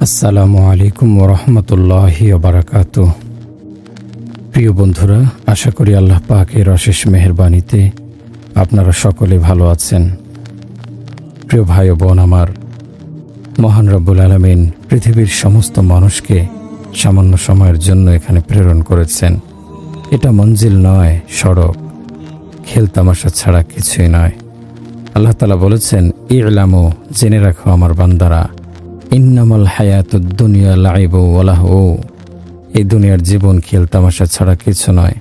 আসসালামু আলাইকুম ওরহমতুল্লাহি ওবারাকাতুহ। প্রিয় বন্ধুরা, আশা করি আল্লাহ পাকের অশেষ মেহেরবানিতে আপনারা সকলে ভালো আছেন। প্রিয় ভাই ও বোন আমার, মহান রব্বুল আলামিন পৃথিবীর সমস্ত মানুষকে সামান্য সময়ের জন্য এখানে প্রেরণ করেছেন। এটা মঞ্জিল নয়, সড়ক, খেলতামাশা ছাড়া কিছুই নয়। আল্লাহ তাআলা বলেছেন, ইলামু, জেনে রাখো আমার বান্দারা, ইন্নামাল হায়াতুদ দুনিয়া লাইবু ওয়া লাহু, এই দুনিয়ার জীবন খেলতামাশা ছাড়া কিছু নয়।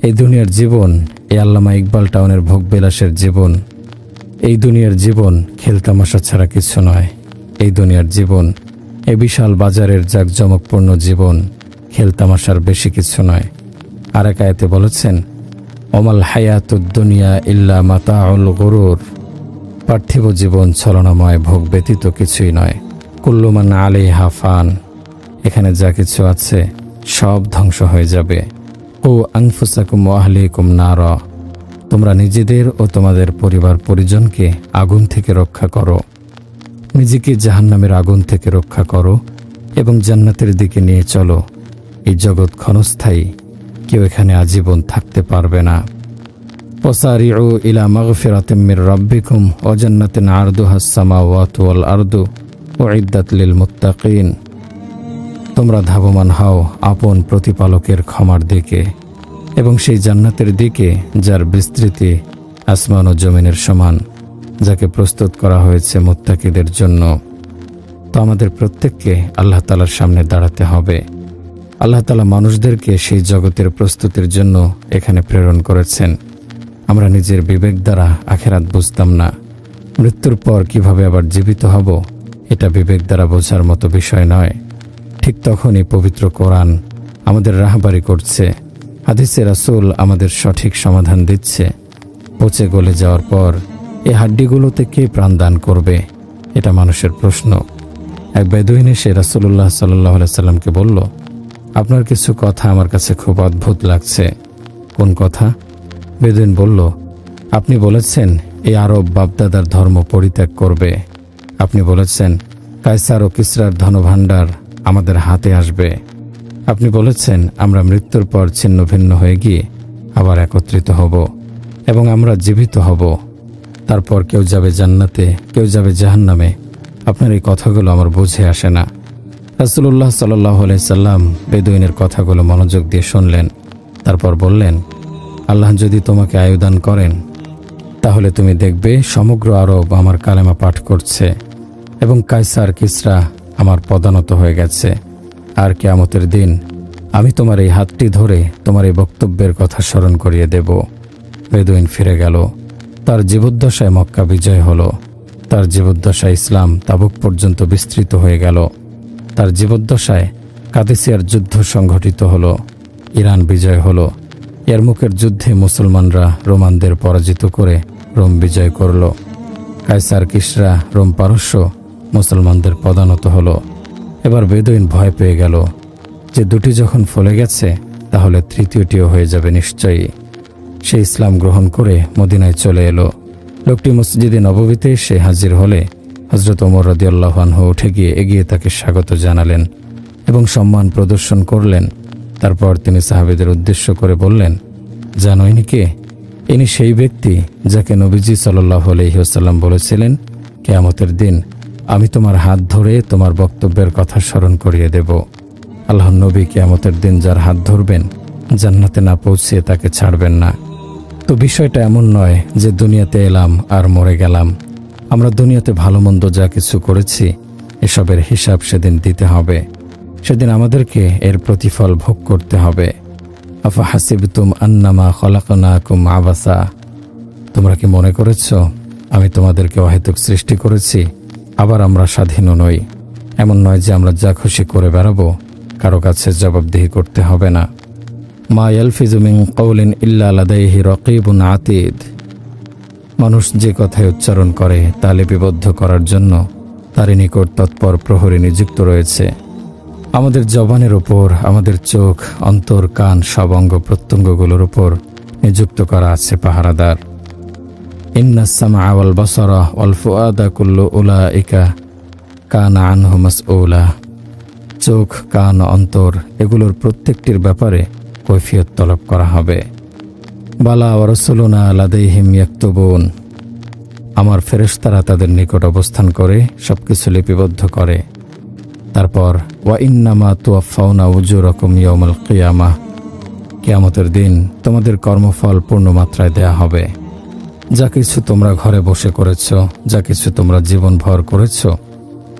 এই দুনিয়ার জীবন, এই আল্লামা ইকবাল টাউনের ভোগবিলাসের জীবন, এই দুনিয়ার জীবন খেলতামাশা ছাড়া কিছু নয়। এই দুনিয়ার জীবন, এই বিশাল বাজারের জাঁকজমকপূর্ণ জীবন খেলতামাশার বেশি কিছু নয়। আর এক আয়াতে বলেছেন, ওমাল হায়াতুদ দুনিয়া ইল্লা মাতাউল গুরুর, পার্থিব জীবন ছলনাময় ভোগ ব্যতীত কিছুই নয়। কুল্লু মান আলাইহা ফান, এখানে যা কিছু আছে সব ধ্বংস হয়ে যাবে। ও আনফুসাকুম ওয়া আহলিকুম নারা, তোমরা নিজেদের ও তোমাদের পরিবার পরিজনকে আগুন থেকে রক্ষা করো, নিজেকে জাহান্নামের আগুন থেকে রক্ষা করো এবং জান্নাতের দিকে নিয়ে চলো। এই জগৎ ক্ষণস্থায়ী, কেউ এখানে আজীবন থাকতে পারবে না। ওয়াসারিউ ইলা মাগফিরাতিম মির রাব্বিকুম ওয়া জান্নাতিন আরদুহাস সামাওয়াতু ওয়াল আরদু উইদ্দাত লিল মুত্তাকিন, তোমরা ধাবমান হও আপন প্রতিপালকের ক্ষমার দিকে এবং সেই জান্নাতের দিকে যার বিস্তৃতি আসমান ও জমিনের সমান, যাকে প্রস্তুত করা হয়েছে মুত্তাকিদের জন্য। তো আমাদের প্রত্যেককে আল্লাহ তাআলার সামনে দাঁড়াতে হবে। আল্লাহ তাআলা মানুষদেরকে সেই জগতের প্রস্তুতির জন্য এখানে প্রেরণ করেছেন। আমরা নিজের বিবেক দ্বারা আখিরাত বুঝতাম না, মৃত্যুর পর কিভাবে আবার জীবিত হব এটা বিবেক দ্বারা বোঝার মতো বিষয় নয়। ঠিক তখনই পবিত্র কোরআন আমাদের রাহবারি করছে, হাদিসে রাসূল আমাদের সঠিক সমাধান দিচ্ছে। পচে গলে যাওয়ার পর এই হাড্ডিগুলোতে কে প্রাণদান করবে, এটা মানুষের প্রশ্ন। এক বেদুইন এসে রাসূলুল্লাহ সাল্লাল্লাহু আলাইহি সাল্লামকে বলল, আপনার কিছু কথা আমার কাছে খুব অদ্ভুত লাগছে। কোন কথা? বেদুইন বলল, আপনি বলেছেন এই আরব বাপদাদার ধর্ম পরিত্যাগ করবে। আপনি বলেছেন কায়সার ও কিসরার ধনভাণ্ডার আমাদের হাতে আসবে। আপনি বলেছেন আমরা মৃত্যুর পর ছিন্ন ভিন্ন হয়ে গিয়ে আবার একত্রিত হব এবং আমরা জীবিত হব। তারপর কেউ যাবে জান্নাতে, কেউ যাবে জাহান্নামে। আপনার এই কথাগুলো আমার বুঝে আসে না। রাসূলুল্লাহ সাল্লাল্লাহু আলাইহি সাল্লাম বেদুইনের কথাগুলো মনোযোগ দিয়ে শুনলেন। তারপর বললেন, আল্লাহ যদি তোমাকে আয়ু দান করেন তাহলে তুমি দেখবে সমগ্র আরব আমার কালেমা পাঠ করছে এবং কায়সার কিসরা আমার পদানত হয়ে গেছে। আর কিয়ামতের দিন আমি তোমার এই হাতটি ধরে তোমার এই বক্তব্যের কথা স্মরণ করিয়ে দেব। বেদুইন ফিরে গেল। তার জীবদ্দশায় মক্কা বিজয় হলো। তার জীবদ্দশায় ইসলাম তাবুক পর্যন্ত বিস্তৃত হয়ে গেল। তার জীবদ্দশায় কাদেসিয়ার যুদ্ধ সংঘটিত হলো, ইরান বিজয় হলো। ইয়ারমুকের যুদ্ধে মুসলমানরা রোমানদের পরাজিত করে রোম বিজয় করল। কায়সার কিসরা রোম পারস্য মুসলমানদের পদানত হলো। এবার বেদুইন ভয় পেয়ে গেল যে দুটি যখন ফলে গেছে তাহলে তৃতীয়টিও হয়ে যাবে নিশ্চয়ই। সে ইসলাম গ্রহণ করে মদিনায় চলে এলো। লোকটি মসজিদে নববীতে এসে হাজির হলে হযরত ওমর রাদিয়াল্লাহু আনহু উঠে গিয়ে এগিয়ে তাকে স্বাগত জানালেন এবং সম্মান প্রদর্শন করলেন। তারপর তিনি সাহাবীদের উদ্দেশ্য করে বললেন, জানো ইনি কে? ইনি সেই ব্যক্তি যাকে নবীজি সাল্লাল্লাহু আলাইহি ওয়াসাল্লাম বলেছিলেন, কিয়ামতের দিন আমি তোমার হাত ধরে তোমার বক্তব্যের কথা স্মরণ করিয়ে দেব। আল্লাহর নবী কিয়ামতের দিন যার হাত ধরবেন জান্নাতে না পৌঁছে তাকে ছাড়বেন না। তো বিষয়টা এমন নয় যে দুনিয়াতে এলাম আর মরে গেলাম। আমরা দুনিয়াতে ভালো মন্দ যা কিছু করেছি এসবের হিসাব সেদিন দিতে হবে। সেদিন আমাদেরকে এর প্রতিফল ভোগ করতে হবে। আফা হাসিবতুম আন্নামা খলাকনাকুম আবাসা, তোমরা কি মনে করেছ আমি তোমাদেরকে অহেতুক সৃষ্টি করেছি? আবার আমরা স্বাধীনও নই। এমন নয় যে আমরা যা খুশি করে বেড়াবো, কারো কাছে জবাবদিহি করতে হবে না। মা ইয়ালফিজু মিন কওলিন ইল্লা লাদাইহি রাকীবুন আতীদ, মানুষ যে কথায় উচ্চারণ করে তা লিপিবদ্ধ করার জন্য তারই নিকট তৎপর প্রহরী নিযুক্ত রয়েছে। আমাদের জবানের উপর, আমাদের চোখ, অন্তর, কান, সব অঙ্গ প্রত্যঙ্গগুলোর উপর নিযুক্ত করা আছে পাহারাদার। ইন্নাস সামআ ওয়াল বাসারা ওয়াল ফুআদা কুল্লু উলাইকা কানা আনহু মাসউলা। চোখ, কান, অন্তর এগুলোর প্রত্যেকটির ব্যাপারে কৈফিয়ত তলব করা হবে। বালা ওয়া রাসূলুনা লাদাইহিম ইয়াকতুবুন। আমার ফেরেশতারা তাদের নিকট অবস্থান করে সবকিছু লিপিবদ্ধ করে। তারপর ওয়া ইন্নামা তুওয়াফাউনা উজুরাকুম ইয়াউমাল কিয়ামাহ। কিয়ামতের দিন তোমাদের কর্মফল পূর্ণ মাত্রায় দেয়া হবে। যা কিছু তোমরা ঘরে বসে করেছ, যা কিছু তোমরা জীবনভর করেছ,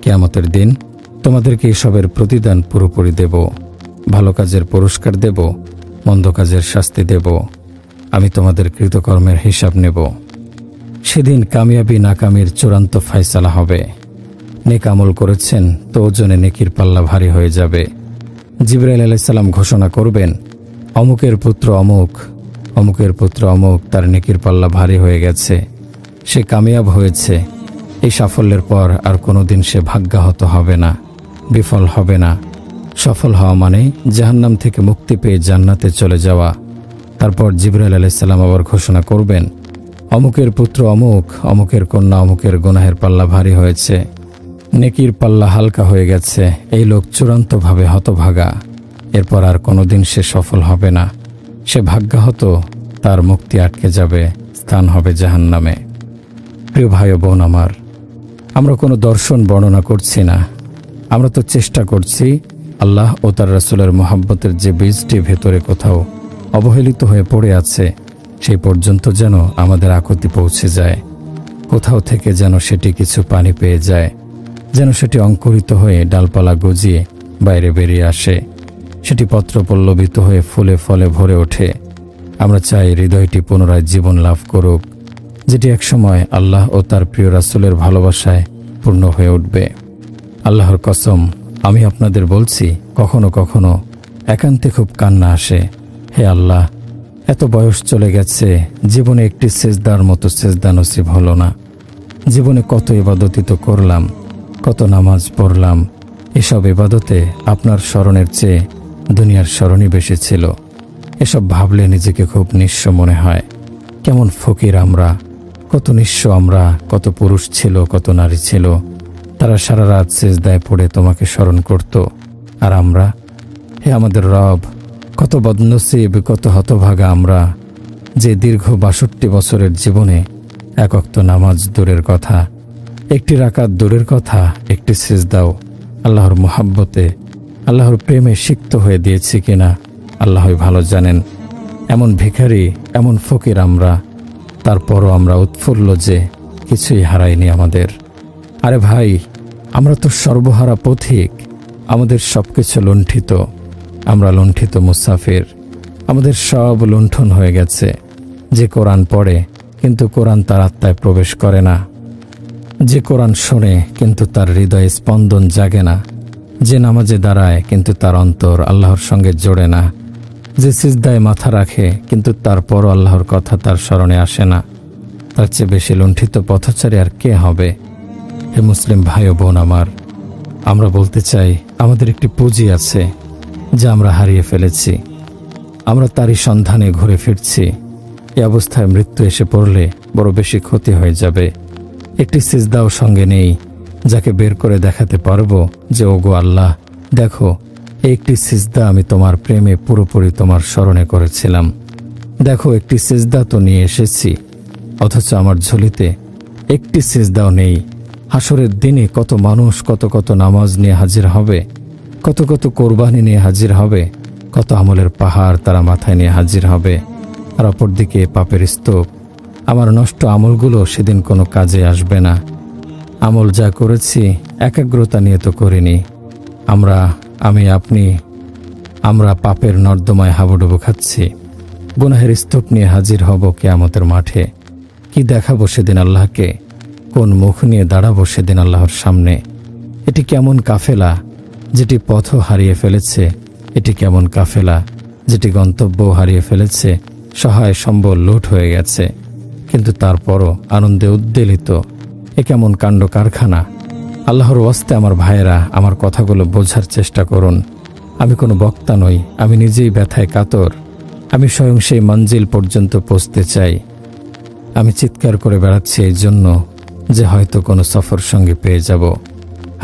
কিয়ামতের দিন তোমাদেরকে এসবের প্রতিদান পুরোপুরি দেব। ভালো কাজের পুরস্কার দেব, মন্দ কাজের শাস্তি দেব। আমি তোমাদের কৃতকর্মের হিসাব নেব। সেদিন কামিয়াবি নাকামির চূড়ান্ত ফায়সালা হবে। নেক আমল করেছেন তো ওজনে নেকির পাল্লা ভারী হয়ে যাবে। জিবরাইল আলাইহিস সালাম ঘোষণা করবেন, অমুকের পুত্র অমুক, অমুকের পুত্র অমুক, তার নেকির পাল্লা ভারী হয়ে গেছে, সে কামিয়াব হয়েছে। এই সাফল্যের পর আর কোনোদিন সে ভাগ্যাহত হবে না, বিফল হবে না। সফল হওয়া মানে জাহান্নাম থেকে মুক্তি পেয়ে জান্নাতে চলে যাওয়া। তারপর জিবরাইল আলাইহিস সালাম আবার ঘোষণা করবেন, অমুকের পুত্র অমুক, অমুকের কন্যা অমুকের গুনাহের পাল্লা ভারী হয়েছে, নেকির পাল্লা হালকা হয়ে গেছে। এই লোক চূড়ান্তভাবে হতভাগা। এরপর আর কোনোদিন সে সফল হবে না, সে ভাগ্যাহত, তার মুক্তি আটকে যাবে, স্থান হবে জাহান্নামে। প্রিয় ভাই ও বোন আমার, আমরা কোনো দর্শন বর্ণনা করছি না। আমরা তো চেষ্টা করছি আল্লাহ ও তার রাসূলের মহব্বতের যে বীজটি ভেতরে কোথাও অবহেলিত হয়ে পড়ে আছে, সেই পর্যন্ত যেন আমাদের আকুতি পৌঁছে যায়। কোথাও থেকে যেন সেটি কিছু পানি পেয়ে যায়, যেন সেটি অঙ্কুরিত হয়ে ডালপালা গজিয়ে বাইরে বেরিয়ে আসে, সেটি পত্রপল্লবিত হয়ে ফুলে ফলে ভরে ওঠে। আমরা চাই হৃদয়টি পুনরায় জীবন লাভ করুক, যেটি একসময় আল্লাহ ও তার প্রিয় রাসূলের ভালোবাসায় পূর্ণ হয়ে উঠবে। আল্লাহর কসম, আমি আপনাদের বলছি, কখনো কখনো একান্তে খুব কান্না আসে। হে আল্লাহ, এত বয়স চলে গেছে, জীবনে একটি সেজদার মতো সেজদা নসিব হলো না। জীবনে কত ইবাদতই তো করলাম, কত নামাজ পড়লাম। এসব ইবাদতে আপনার স্মরণের চেয়ে দুনিয়ার স্মরণই বেশি ছিল। এসব ভাবলে নিজেকে খুব নিঃস্ব মনে হয়। কেমন ফকির আমরা, কত নিঃস্ব আমরা। কত পুরুষ ছিল, কত নারী ছিল, তারা সারা রাত সেজদায় পড়ে তোমাকে স্মরণ করত। আর আমরা, হে আমাদের রব, কত বদনসিব, কত হতভাগা আমরা, যে দীর্ঘ ৬২ বছরের জীবনে এক ওয়াক্ত নামাজ দূরের কথা, একটি রাকাত দূরের কথা, একটি সিজদাও আল্লাহর মুহাব্বতে, আল্লাহর প্রেমে সিক্ত হয়ে দিয়েছি কিনা আল্লাহই ভালো জানেন। এমন ভিখারি, এমন ফকির আমরা, তারপরও আমরা উৎফুল্ল যে কিছুই হারাইনি আমাদের। আরে ভাই, আমরা তো সর্বহারা পথিক, আমাদের সব কিছু লুণ্ঠিত। আমরা লুণ্ঠিত মুসাফির, আমাদের সব লুণ্ঠন হয়ে গেছে। যে কোরআন পড়ে কিন্তু কোরআন তার আত্মায় প্রবেশ করে না, যে কোরআন শোনে কিন্তু তার হৃদয়ে স্পন্দন জাগে না, যে নামাজে দাঁড়ায় কিন্তু তার অন্তর আল্লাহর সঙ্গে জোড়ে না, যে সিজদায় মাথা রাখে কিন্তু তারপরও আল্লাহর কথা তার স্মরণে আসে না, তার চেয়ে বেশি লুণ্ঠিত পথচারী আর কে হবে? হে মুসলিম ভাই ও বোন আমার, আমরা বলতে চাই, আমাদের একটি পুঁজি আছে যা আমরা হারিয়ে ফেলেছি। আমরা তারই সন্ধানে ঘুরে ফিরছি। এই অবস্থায় মৃত্যু এসে পড়লে বড় বেশি ক্ষতি হয়ে যাবে। একটি সিজদাও সঙ্গে নেই যাকে বের করে দেখাতে পারবো যে ওগো আল্লাহ, দেখো, এই একটি সিজদা আমি তোমার প্রেমে পুরোপুরি তোমার স্মরণে করেছিলাম। দেখো, একটি সিজদা তো নিয়ে এসেছি, অথচ আমার ঝুলিতে একটি সিজদাও নেই। হাসরের দিনে কত মানুষ কত কত নামাজ নিয়ে হাজির হবে, কত কত কোরবানি নিয়ে হাজির হবে, কত আমলের পাহাড় তারা মাথায় নিয়ে হাজির হবে। আর অপরদিকে পাপের স্তূপ, আমার নষ্ট আমলগুলো সেদিন কোনো কাজে আসবে না। আমল যা করেছি একাগ্রতা নিয়ে তো করিনি। আমি আপনি আমরা পাপের নর্দমায় হাবুডুবু খাচ্ছি। গুনাহের স্তূপ নিয়ে হাজির হব কিয়ামতের মাঠে। কি দেখাবো সেদিন আল্লাহকে? কোন মুখ নিয়ে দাঁড়াবো সেদিন আল্লাহর সামনে? এটি কেমন কাফেলা যেটি পথ হারিয়ে ফেলেছে? এটি কেমন কাফেলা যেটি গন্তব্য হারিয়ে ফেলেছে? সহায় সম্বল লুট হয়ে গেছে, কিন্তু তারপরও আনন্দে উদ্বেলিত। এ কেমন কাণ্ড কারখানা! আল্লাহর ওয়াস্তে আমার ভাইয়েরা, আমার কথাগুলো বোঝার চেষ্টা করুন। আমি কোনো বক্তা নই, আমি নিজেই ব্যথায় কাতর। আমি স্বয়ং সেই মঞ্জিল পর্যন্ত পৌঁছতে চাই। আমি চিৎকার করে বেড়াচ্ছি এই জন্য যে হয়তো কোনো সফর সঙ্গী পেয়ে যাব।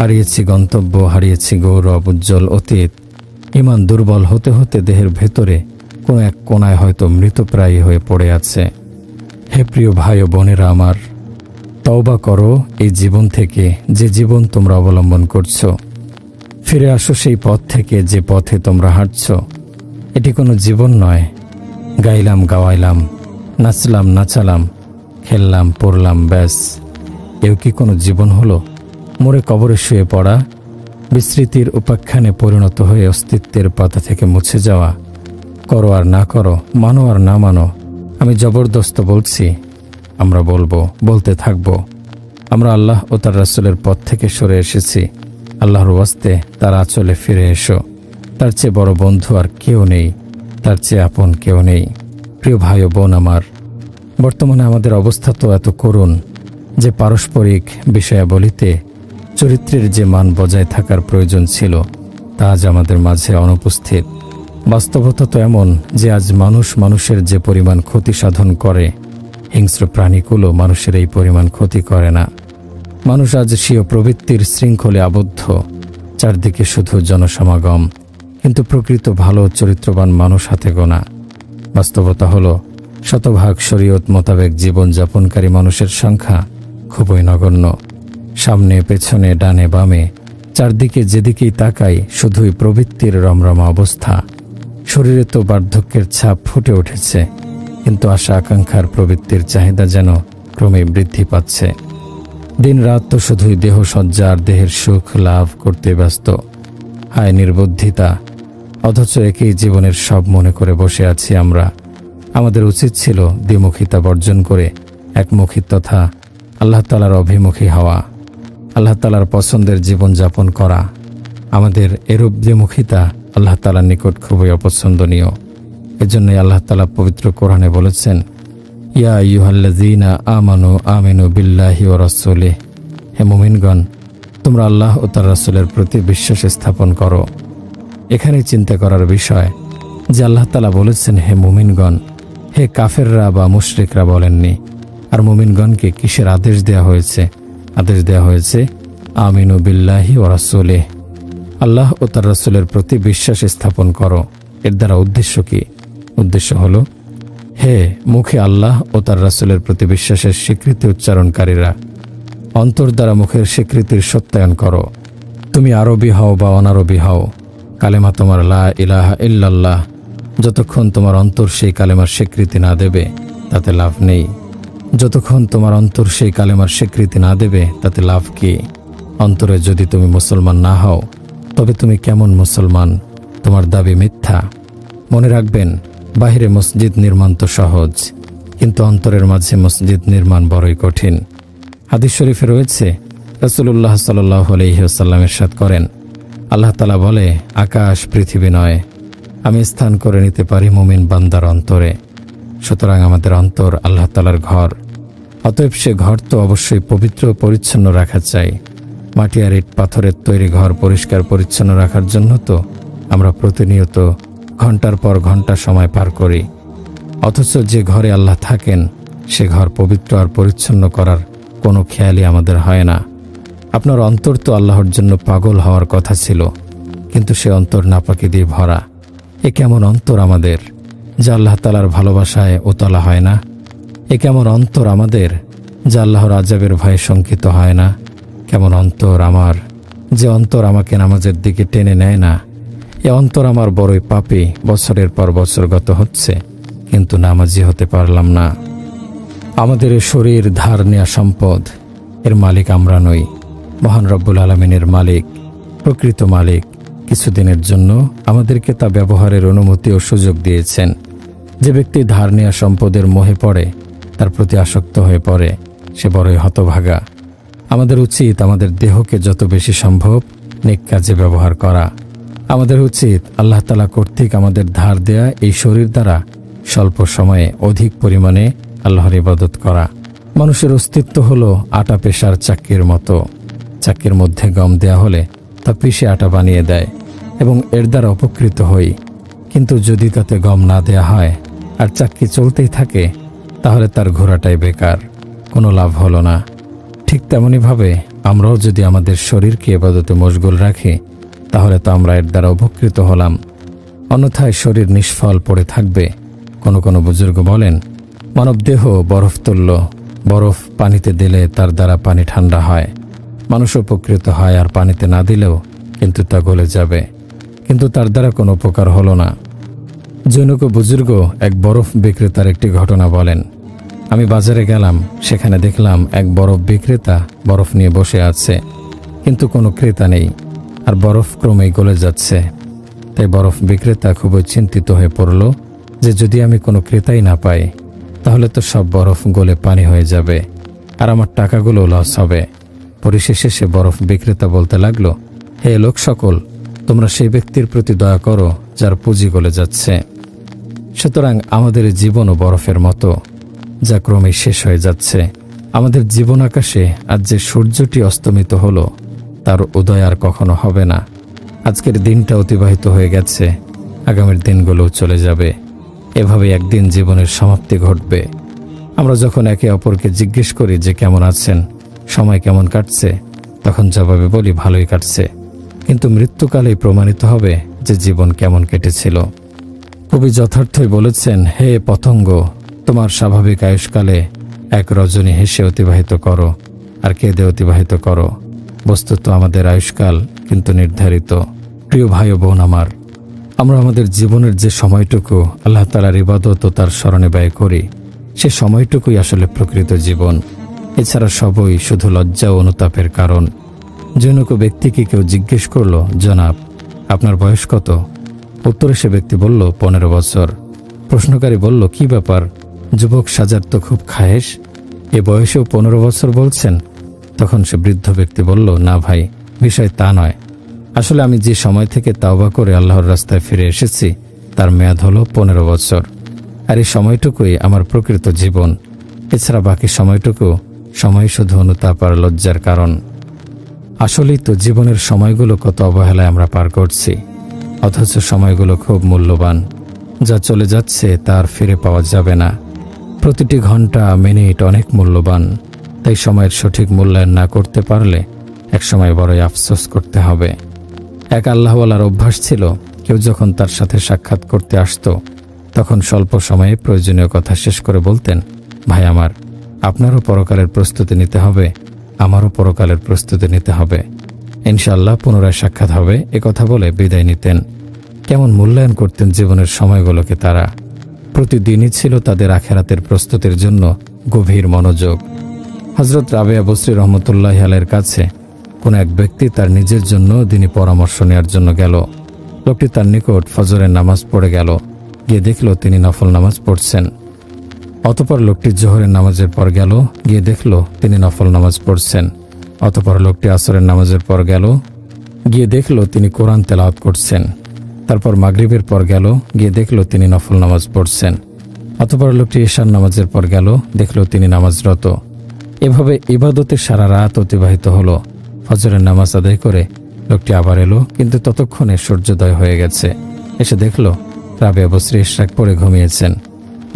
হারিয়েছি গন্তব্য, হারিয়েছি গৌরব উজ্জ্বল অতীত। ইমান দুর্বল হতে হতে দেহের ভেতরে কোনো এক কোণায় হয়তো মৃতপ্রায়ী হয়ে পড়ে আছে। হে প্রিয় ভাই ও বোনেরা আমার, তওবা করো এই জীবন থেকে, যে জীবন তোমরা অবলম্বন করছো। ফিরে আসো সেই পথ থেকে যে পথে তোমরা হাঁটছ। এটি কোনো জীবন নয়। গাইলাম গাওয়াইলাম, নাচলাম নাচালাম, খেললাম পড়লাম, ব্যাস, এও কি কোনো জীবন হলো? মরে কবরে শুয়ে পড়া, বিস্মৃতির উপাখ্যানে পরিণত হয়ে অস্তিত্বের পাতা থেকে মুছে যাওয়া। করো আর না করো, মানো আর না মানো, আমি জবরদস্ত বলছি, আমরা বলবো, বলতে থাকবো। আমরা আল্লাহ ও তার রাসূলের পথ থেকে সরে এসেছি। আল্লাহর ওয়াস্তে তার আঁচলে ফিরে এসো। তার চেয়ে বড় বন্ধু আর কেউ নেই, তার চেয়ে আপন কেউ নেই। প্রিয় ভাই ও বোন আমার, বর্তমানে আমাদের অবস্থা তো এত করুণ যে পারস্পরিক বিষয়াবলিতে চরিত্রের যে মান বজায় থাকার প্রয়োজন ছিল তা আজ আমাদের মাঝে অনুপস্থিত। বাস্তবতা তো এমন যে আজ মানুষ মানুষের যে পরিমাণ ক্ষতি সাধন করে, হিংস্র প্রাণীগুলো মানুষের এই পরিমাণ ক্ষতি করে না। মানুষ আজ স্বীয় প্রবৃত্তির শৃঙ্খলে আবদ্ধ, চারদিকে শুধু জনসমাগম, কিন্তু প্রকৃত ভালো চরিত্রবান মানুষ হাতে গোনা। বাস্তবতা হলো শতভাগ শরীয়ত মোতাবেক জীবনযাপনকারী মানুষের সংখ্যা খুবই নগণ্য। সামনে পেছনে ডানে বামে চারদিকে যেদিকেই তাকাই শুধুই প্রবৃত্তির রমরমা অবস্থা। শরীরে তো বার্ধক্যের ছাপ ফুটে উঠেছে, কিন্তু আশা আকাঙ্ক্ষার প্রবৃত্তির চাহিদা যেন ক্রমেই বৃদ্ধি পাচ্ছে। দিন রাত তো শুধুই দেহসজ্জা আর দেহের সুখ লাভ করতে ব্যস্ত। হায় নির্বুদ্ধিতা! অথচ একই জীবনের সব মনে করে বসে আছি আমরা। আমাদের উচিত ছিল দ্বিমুখিতা বর্জন করে একমুখী তথা আল্লাহ তাআলার অভিমুখী হওয়া, আল্লাহ তাআলার পছন্দের জীবনযাপন করা। আমাদের এরূপ দ্বিমুখিতা আল্লাহ তাআলার নিকট খুবই অপছন্দনীয়। এজন্যই আল্লাহ তাআলা পবিত্র কোরআনে বলেছেন, ইয়া আইয়ুহাল্লাযীনা আমানু আমিনু বিল্লাহি ওয়া রাসূলিহি, হে মুমিনগণ, তোমরা আল্লাহ ও তার রাসূলের প্রতি বিশ্বাস স্থাপন করো। এখানেই চিন্তা করার বিষয় যে আল্লাহ তাআলা বলেছেন হে মুমিনগণ, হে কাফেররা বা মুশরিকরা বলেননি। আর মুমিনগণকে কিসের আদেশ দেয়া হয়েছে? আদেশ দেয়া হয়েছে আমিনু বিল্লাহি ওয়া রাসূলিহি, আল্লাহ ও তার রাসূলের প্রতি বিশ্বাস স্থাপন করো। এর দ্বারা উদ্দেশ্য কি? উদ্দেশ্য হলো, হে মুখে আল্লাহ ও তার রাসূলের প্রতি বিশ্বাসের স্বীকৃতি উচ্চারণকারীরা, অন্তর দ্বারা মুখের স্বীকৃতির সত্যায়ন করো। তুমি আরবি হও বা অনারবি হও, কালেমা তোমার লা ইলাহা ইল্লাল্লাহ, যতক্ষণ তোমার অন্তর সেই কালেমার স্বীকৃতি না দেবে তাতে লাভ নেই। যতক্ষণ তোমার অন্তর সেই কালেমার স্বীকৃতি না দেবে তাতে লাভ কি? অন্তরে যদি তুমি মুসলমান না হও তবে তুমি কেমন মুসলমান? তোমার দাবি মিথ্যা। মনে রাখবেন, বাহিরে মসজিদ নির্মাণ তো সহজ, কিন্তু অন্তরের মাঝে মসজিদ নির্মাণ বড়ই কঠিন। হাদিস শরীফে রয়েছে, রাসূলুল্লাহ সাল্লাল্লাহু আলাইহি ওয়াসাল্লাম ইরশাদ করেন, আল্লাহ তাআলা বলে, আকাশ পৃথিবী নয়, আমি স্থান করে নিতে পারি মুমিন বান্দার অন্তরে। সুতরাং আমাদের অন্তর আল্লাহ তাআলার ঘর। অতএব সে ঘর তো অবশ্যই পবিত্র ও পরিচ্ছন্ন রাখা চাই। মাটি আর ইট পাথরের তৈরি ঘর পরিষ্কার পরিচ্ছন্ন রাখার জন্য তো আমরা প্রতিনিয়ত ঘন্টার পর ঘন্টা সময় পার করি। অথচ যে ঘরে আল্লাহ থাকেন সে ঘর পবিত্র আর পরিচ্ছন্ন করার কোনো খেয়ালই আমাদের হয় না। আপনার অন্তর তো আল্লাহর জন্য পাগল হওয়ার কথা ছিল, কিন্তু সে অন্তর নাপাকি দিয়ে ভরা। এ কেমন অন্তর আমাদের, যা আল্লাহ তাআলার ভালোবাসায় উতলা হয় না? এ কেমন অন্তর আমাদের, যা আল্লাহর আযাবের ভয়ে শঙ্কিত হয় না? কেমন অন্তর আমার, যে অন্তর আমাকে নামাজের দিকে টেনে নেয় না? এ অন্তর আমার বড়ই পাপী, বছরের পর বছর গত হচ্ছে, কিন্তু নামাজি হতে পারলাম না। আমাদের এ শরীর ধার নেয়া সম্পদ, এর মালিক আমরা নই, মহান রব্বুল আলামিনের মালিক, প্রকৃত মালিক। কিছুদিনের জন্য আমাদেরকে তা ব্যবহারের অনুমতি ও সুযোগ দিয়েছেন। যে ব্যক্তি ধার নেয়া সম্পদের মোহে পড়ে, তার প্রতি আসক্ত হয়ে পড়ে, সে বড়ই হতভাগা। আমাদের উচিত আমাদের দেহকে যত বেশি সম্ভব নেক কাজে ব্যবহার করা। আমাদের উচিত আল্লাহ তাআলা কর্তৃক আমাদের ধার দেয়া এই শরীর দ্বারা স্বল্প সময়ে অধিক পরিমাণে আল্লাহর ইবাদত করা। মানুষের অস্তিত্ব হলো আটা পেশার চাক্কির মতো। চাক্কির মধ্যে গম দেয়া হলে তা পিষে আটা বানিয়ে দেয় এবং এর দ্বারা উপকৃত হই। কিন্তু যদি তাতে গম না দেয়া হয় আর চাক্কি চলতেই থাকে, তাহলে তার ঘোরাটাই বেকার, কোনো লাভ হলো না। ঠিক তেমনিভাবে আমরাও যদি আমাদের শরীরকে ইবাদতে মশগুল রাখি, তাহলে তো আমরা এর দ্বারা উপকৃত হলাম। অন্যথায় শরীর নিষ্ফল পড়ে থাকবে। কোনো কোনো বুজুর্গ বলেন, মানবদেহ বরফ তুল্য, বরফ পানিতে দিলে তার দ্বারা পানি ঠান্ডা হয়, মানুষ উপকৃত হয়, আর পানিতে না দিলেও কিন্তু তা গলে যাবে, কিন্তু তার দ্বারা কোনো উপকার হলো না। জনৈক বুজুর্গ এক বরফ বিক্রেতার একটি ঘটনা বলেন, আমি বাজারে গেলাম, সেখানে দেখলাম এক বরফ বিক্রেতা বরফ নিয়ে বসে আছে, কিন্তু কোনো ক্রেতা নেই, আর বরফ ক্রমেই গলে যাচ্ছে। তাই বরফ বিক্রেতা খুবই চিন্তিত হয়ে পড়ল যে যদি আমি কোনো ক্রেতাই না পাই, তাহলে তো সব বরফ গলে পানি হয়ে যাবে, আর আমার টাকাগুলো লস হবে। পরিশেষে সে বরফ বিক্রেতা বলতে লাগলো, হে লোক সকল, তোমরা সেই ব্যক্তির প্রতি দয়া করো যার পুঁজি গলে যাচ্ছে। সুতরাং আমাদের জীবনও বরফের মতো, যা ক্রমেই শেষ হয়ে যাচ্ছে। আমাদের জীবন আকাশে আজ যে সূর্যটি অস্তমিত হলো, তার উদয় আর কখনো হবে না। আজকের দিনটা অতিবাহিত হয়ে গেছে, আগামীর দিনগুলোও চলে যাবে। এভাবে একদিন জীবনের সমাপ্তি ঘটবে। আমরা যখন একে অপরকে জিজ্ঞেস করি যে কেমন আছেন, সময় কেমন কাটছে, তখন জবাবে বলি ভালোই কাটছে, কিন্তু মৃত্যুকালেই প্রমাণিত হবে যে জীবন কেমন কেটেছিল। কবি যথার্থই বলেছেন, হে পতঙ্গ, তোমার স্বাভাবিক আয়ুষ্কালে এক রজনী হেসে অতিবাহিত করো আর কেঁদে অতিবাহিত করো। বস্তুত আমাদের আয়ুষ্কাল কিন্তু নির্ধারিত। প্রিয় ভাই ও বোন আমার, আমরা আমাদের জীবনের যে সময়টুকু আল্লাহ তাআলার ইবাদত ও তার স্মরণে ব্যয় করি, সে সময়টুকুই আসলে প্রকৃত জীবন। এছাড়া সবই শুধু লজ্জা ও অনুতাপের কারণ। জনৈক ব্যক্তিকে কেউ জিজ্ঞেস করল, জনাব, আপনার বয়স কত? উত্তরে সে ব্যক্তি বলল, 15 বছর। প্রশ্নকারী বলল, কি ব্যাপার, যুবক সাজার তো খুব খায়েশ, এ বয়সেও 15 বছর বলছেন? তখন সে বৃদ্ধ ব্যক্তি বলল, না ভাই, বিষয় তা নয়। আসলে আমি যে সময় থেকে তাওবা করে আল্লাহর রাস্তায় ফিরে এসেছি, তার মেয়াদ হলো 15 বছর, আর এই সময়টুকুই আমার প্রকৃত জীবন। এছাড়া বাকি সময়টুকু সময় শুধু অনুতাপ আর লজ্জার কারণ। আসলেই তো জীবনের সময়গুলো কত অবহেলায় আমরা পার করছি, অথচ সময়গুলো খুব মূল্যবান। যা চলে যাচ্ছে তার ফিরে পাওয়া যাবে না। প্রতিটি ঘন্টা, মিনিট অনেক মূল্যবান। তাই সময়ের সঠিক মূল্যায়ন না করতে পারলে একসময় বড়ই আফসোস করতে হবে। এক আল্লাহওয়ালার অভ্যাস ছিল, কেউ যখন তার সাথে সাক্ষাৎ করতে আসতো, তখন স্বল্প সময়ে প্রয়োজনীয় কথা শেষ করে বলতেন, ভাই আমার, আপনারও পরকালের প্রস্তুতি নিতে হবে, আমারও পরকালের প্রস্তুতি নিতে হবে, ইনশাআল্লাহ পুনরায় সাক্ষাৎ হবে, কথা বলে বিদায় নিতেন। কেমন মূল্যায়ন করতেন জীবনের সময়গুলোকে তারা। প্রতিদিনই ছিল তাদের আখেরাতের প্রস্তুতির জন্য গভীর মনোযোগ। হযরত রাবেয়া বসরি রহমতুল্লাহি আলাইহির কাছে কোন এক ব্যক্তি তার নিজের জন্য দিনী পরামর্শ নেওয়ার জন্য গেল। লোকটি তার নিকট ফজরের নামাজ পড়ে গেল। গিয়ে দেখল তিনি নফল নামাজ পড়ছেন। অতঃপর লোকটি জোহরের নামাজের পর গেল, গিয়ে দেখল তিনি নফল নামাজ পড়ছেন। অতঃপর লোকটি আসরের নামাজের পর গেল, গিয়ে দেখল তিনি কোরআন তেলাওয়াত করছেন। তারপর মাগরিবের পর গেল, গিয়ে দেখল তিনি নফল নামাজ পড়ছেন। অতঃপর লোকটি ইশার নামাজের পর গেল, দেখল তিনি নামাজরত। এভাবে ইবাদতে সারা রাত অতিবাহিত হলো। ফজরের নামাজ আদায় করে লোকটি আবার এলো, কিন্তু ততক্ষণে সূর্যোদয় হয়ে গেছে। এসে দেখল রাবেয়া বসরি ইশরাক পড়ে ঘুমিয়েছেন।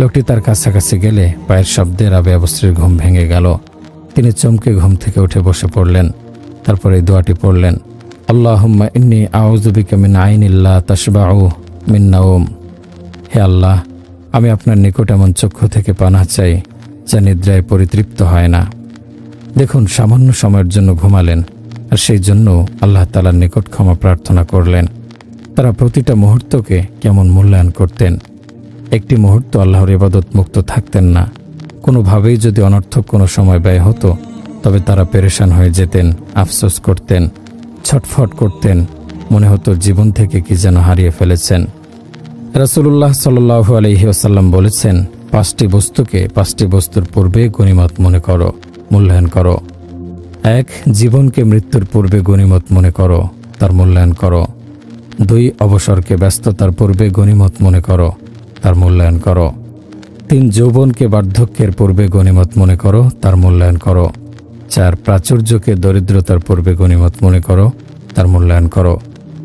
লোকটি তার কাছাকাছি গেলে পায়ের শব্দে রাবেয়া বসরির ঘুম ভেঙে গেল। তিনি চমকে ঘুম থেকে উঠে বসে পড়লেন। তারপর এই দোয়াটি পড়লেন, আল্লাহুম্মা ইন্নী আউযু বিকা মিন আইনিন লা তাশবাউ মিন নাওম। হে আল্লাহ, আমি আপনার নিকট এমন চক্ষু থেকে পানাহ চাই যা নিদ্রায় পরিতৃপ্ত হয় না। দেখুন, সামান্য সময়ের জন্য ঘুমালেন, আর সেই জন্য আল্লাহ তাআলার নিকট ক্ষমা প্রার্থনা করলেন। তারা প্রতিটা মুহূর্তকে কেমন মূল্যায়ন করতেন। একটি মুহূর্ত আল্লাহর ইবাদত মুক্ত থাকতেন না। কোনোভাবেই যদি অনর্থক কোনো সময় ব্যয় হতো, তবে তারা পেরেশান হয়ে যেতেন, আফসোস করতেন, ছটফট করতেন, মনে হতো জীবন থেকে কি যেন হারিয়ে ফেলেছেন। রাসূলুল্লাহ সাল্লাল্লাহু আলাইহি ওয়াসাল্লাম বলেছেন, 5টি বস্তুকে 5টি বস্তুর পূর্বে গনিমত মনে করো, মূল্যায়ন করো। 1. জীবনকে মৃত্যুর পূর্বে গনিমত মনে করো, তার মূল্যায়ন করো। 2. অবসরকে ব্যস্ততার পূর্বে গনিমত মনে করো, তার মূল্যায়ন করো। 3. যৌবনকে বার্ধক্যের পূর্বে গনিমত মনে করো, তার মূল্যায়ন করো। 4. প্রাচুর্যকে দরিদ্রতার পূর্বে গনিমত মনে করো, তার মূল্যায়ন করো।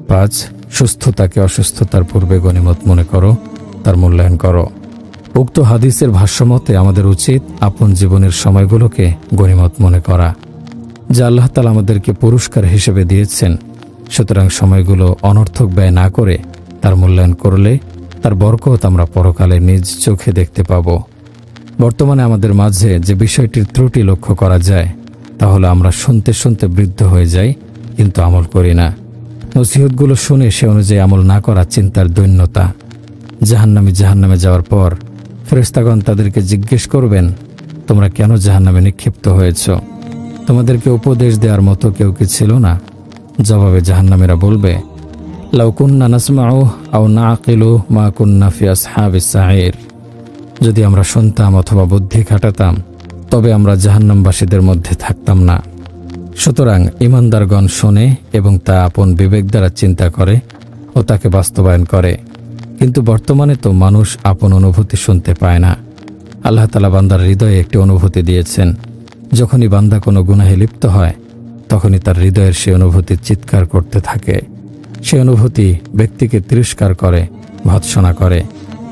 5. সুস্থতাকে অসুস্থতার পূর্বে গনিমত মনে করো, তার মূল্যায়ন করো। উক্ত হাদিসের ভাষ্যমতে আমাদের উচিত আপন জীবনের সময়গুলোকে গনিমত মনে করা, যা আল্লাহ তাআলা আমাদেরকে পুরস্কার হিসেবে দিয়েছেন। সুতরাং সময়গুলো অনর্থক ব্যয় না করে তার মূল্যায়ন করলে তার বরকত আমরা পরকালে নিজ চোখে দেখতে পাব। বর্তমানে আমাদের মাঝে যে বিষয়টির ত্রুটি লক্ষ্য করা যায় তা হলো আমরা শুনতে শুনতে বৃদ্ধ হয়ে যাই, কিন্তু আমল করি না। নসিহতগুলো শুনে সে অনুযায়ী আমল না করা চিন্তার দৈন্যতা। জাহান্নামে যাওয়ার পর ফেরেশতাগণ তাদেরকে জিজ্ঞেস করবেন, তোমরা কেন জাহান্নামে নিক্ষিপ্ত হয়েছ? তোমাদেরকে উপদেশ দেওয়ার মতো কেউ কি ছিল না? জবাবে জাহান্নামীরা বলবে, লাউ কুন্না নাসমাউ আও নাআকিলু মা কুন্না ফি আসহাবিস সাঈর। যদি আমরা শুনতাম অথবা বুদ্ধি খাটাতাম তবে আমরা জাহান্নামবাসীদের মধ্যে থাকতাম না। সুতরাং ঈমানদারগণ শোনে এবং তা আপন বিবেক দ্বারা চিন্তা করে ও তাকে বাস্তবায়ন করে। কিন্তু বর্তমানে তো মানুষ আপন অনুভূতি শুনতে পায় না। আল্লাহ তাআলা বান্দার হৃদয়ে একটি অনুভূতি দিয়েছেন। যখনই বান্দা কোনো গুনাহে লিপ্ত হয় তখনই তার হৃদয়ের সেই অনুভূতি চিৎকার করতে থাকে। সেই অনুভূতি ব্যক্তিকে তিরস্কার করে, ভৎসনা করে,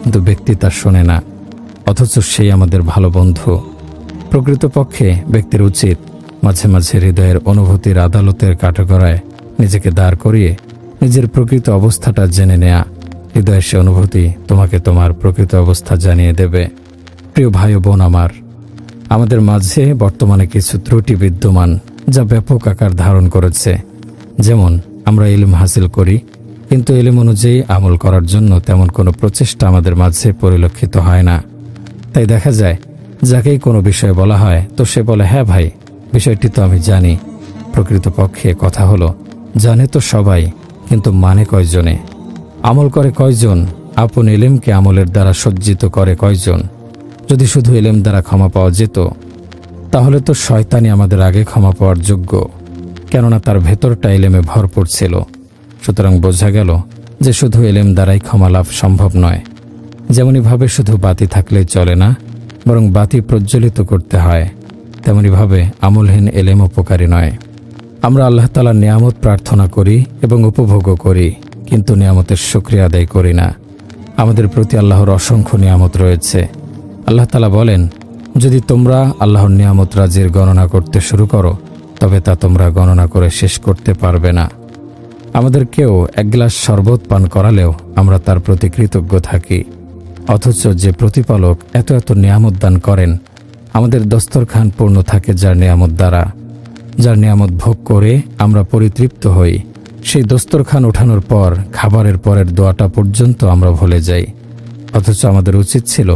কিন্তু ব্যক্তি তা শোনে না। অথচ সেই আমাদের ভালো বন্ধু। প্রকৃতপক্ষে ব্যক্তির উচিত মাঝে মাঝে হৃদয়ের অনুভূতির আদালতের কাঠগড়ায় নিজেকে দাঁড় করিয়ে নিজের প্রকৃত অবস্থাটা জেনে নেয়া। হৃদয়ের সে অনুভূতি তোমাকে তোমার প্রকৃত অবস্থা জানিয়ে দেবে। প্রিয় ভাই ও বোন আমার, আমাদের মাঝে বর্তমানে কিছু ত্রুটি বিদ্যমান যা ব্যাপক আকার ধারণ করেছে। যেমন আমরা ইলম হাসিল করি, কিন্তু ইলম অনুযায়ী আমল করার জন্য তেমন কোনো প্রচেষ্টা আমাদের মাঝে পরিলক্ষিত হয় না। তাই দেখা যায় যাকেই কোনো বিষয় বলা হয় তো সে বলে, হ্যাঁ ভাই, বিষয়টি তো আমি জানি। প্রকৃতপক্ষে কথা হলো, জানে তো সবাই, কিন্তু মানে কয়জনে? আমল করে কয়জন? আপন ইলমকে আমলের দ্বারা সজ্জিত করে কয়জন? যদি শুধু ইলম দ্বারা ক্ষমা পাওয়া যেত তাহলে তো শয়তানই আমাদের আগে ক্ষমা পাওয়ার যোগ্য, কেননা তার ভেতরটা ইলমে ভরপুর ছিল। সুতরাং বোঝা গেল যে শুধু ইলম দ্বারাই ক্ষমা লাভ সম্ভব নয়। যেমনিভাবে শুধু বাতি থাকলেই চলে না, বরং বাতি প্রজ্বলিত করতে হয়, তেমনিভাবে আমলহীন ইলম উপকারী নয়। আমরা আল্লাহ তাআলার নিয়ামত প্রার্থনা করি এবং উপভোগও করি, কিন্তু নিয়ামতের শুকরিয়া আদায় করি না। আমাদের প্রতি আল্লাহর অসংখ্য নিয়ামত রয়েছে। আল্লাহ তাআলা বলেন, যদি তোমরা আল্লাহর নিয়ামত রাজির গণনা করতে শুরু করো তবে তা তোমরা গণনা করে শেষ করতে পারবে না। আমাদের কেউ এক গ্লাস শরবত পান করালেও আমরা তার প্রতি কৃতজ্ঞ থাকি। অথচ যে প্রতিপালক এত এত নিয়ামত দান করেন, আমাদের দস্তরখান পূর্ণ থাকে যার নিয়ামত দ্বারা। যার নিয়ামত ভোগ করে আমরা পরিতৃপ্ত হই, সেই দস্তরখান ওঠানোর পর খাবারের পরের দোয়াটা পর্যন্ত আমরা ভুলে যাই। অথচ আমাদের উচিত ছিল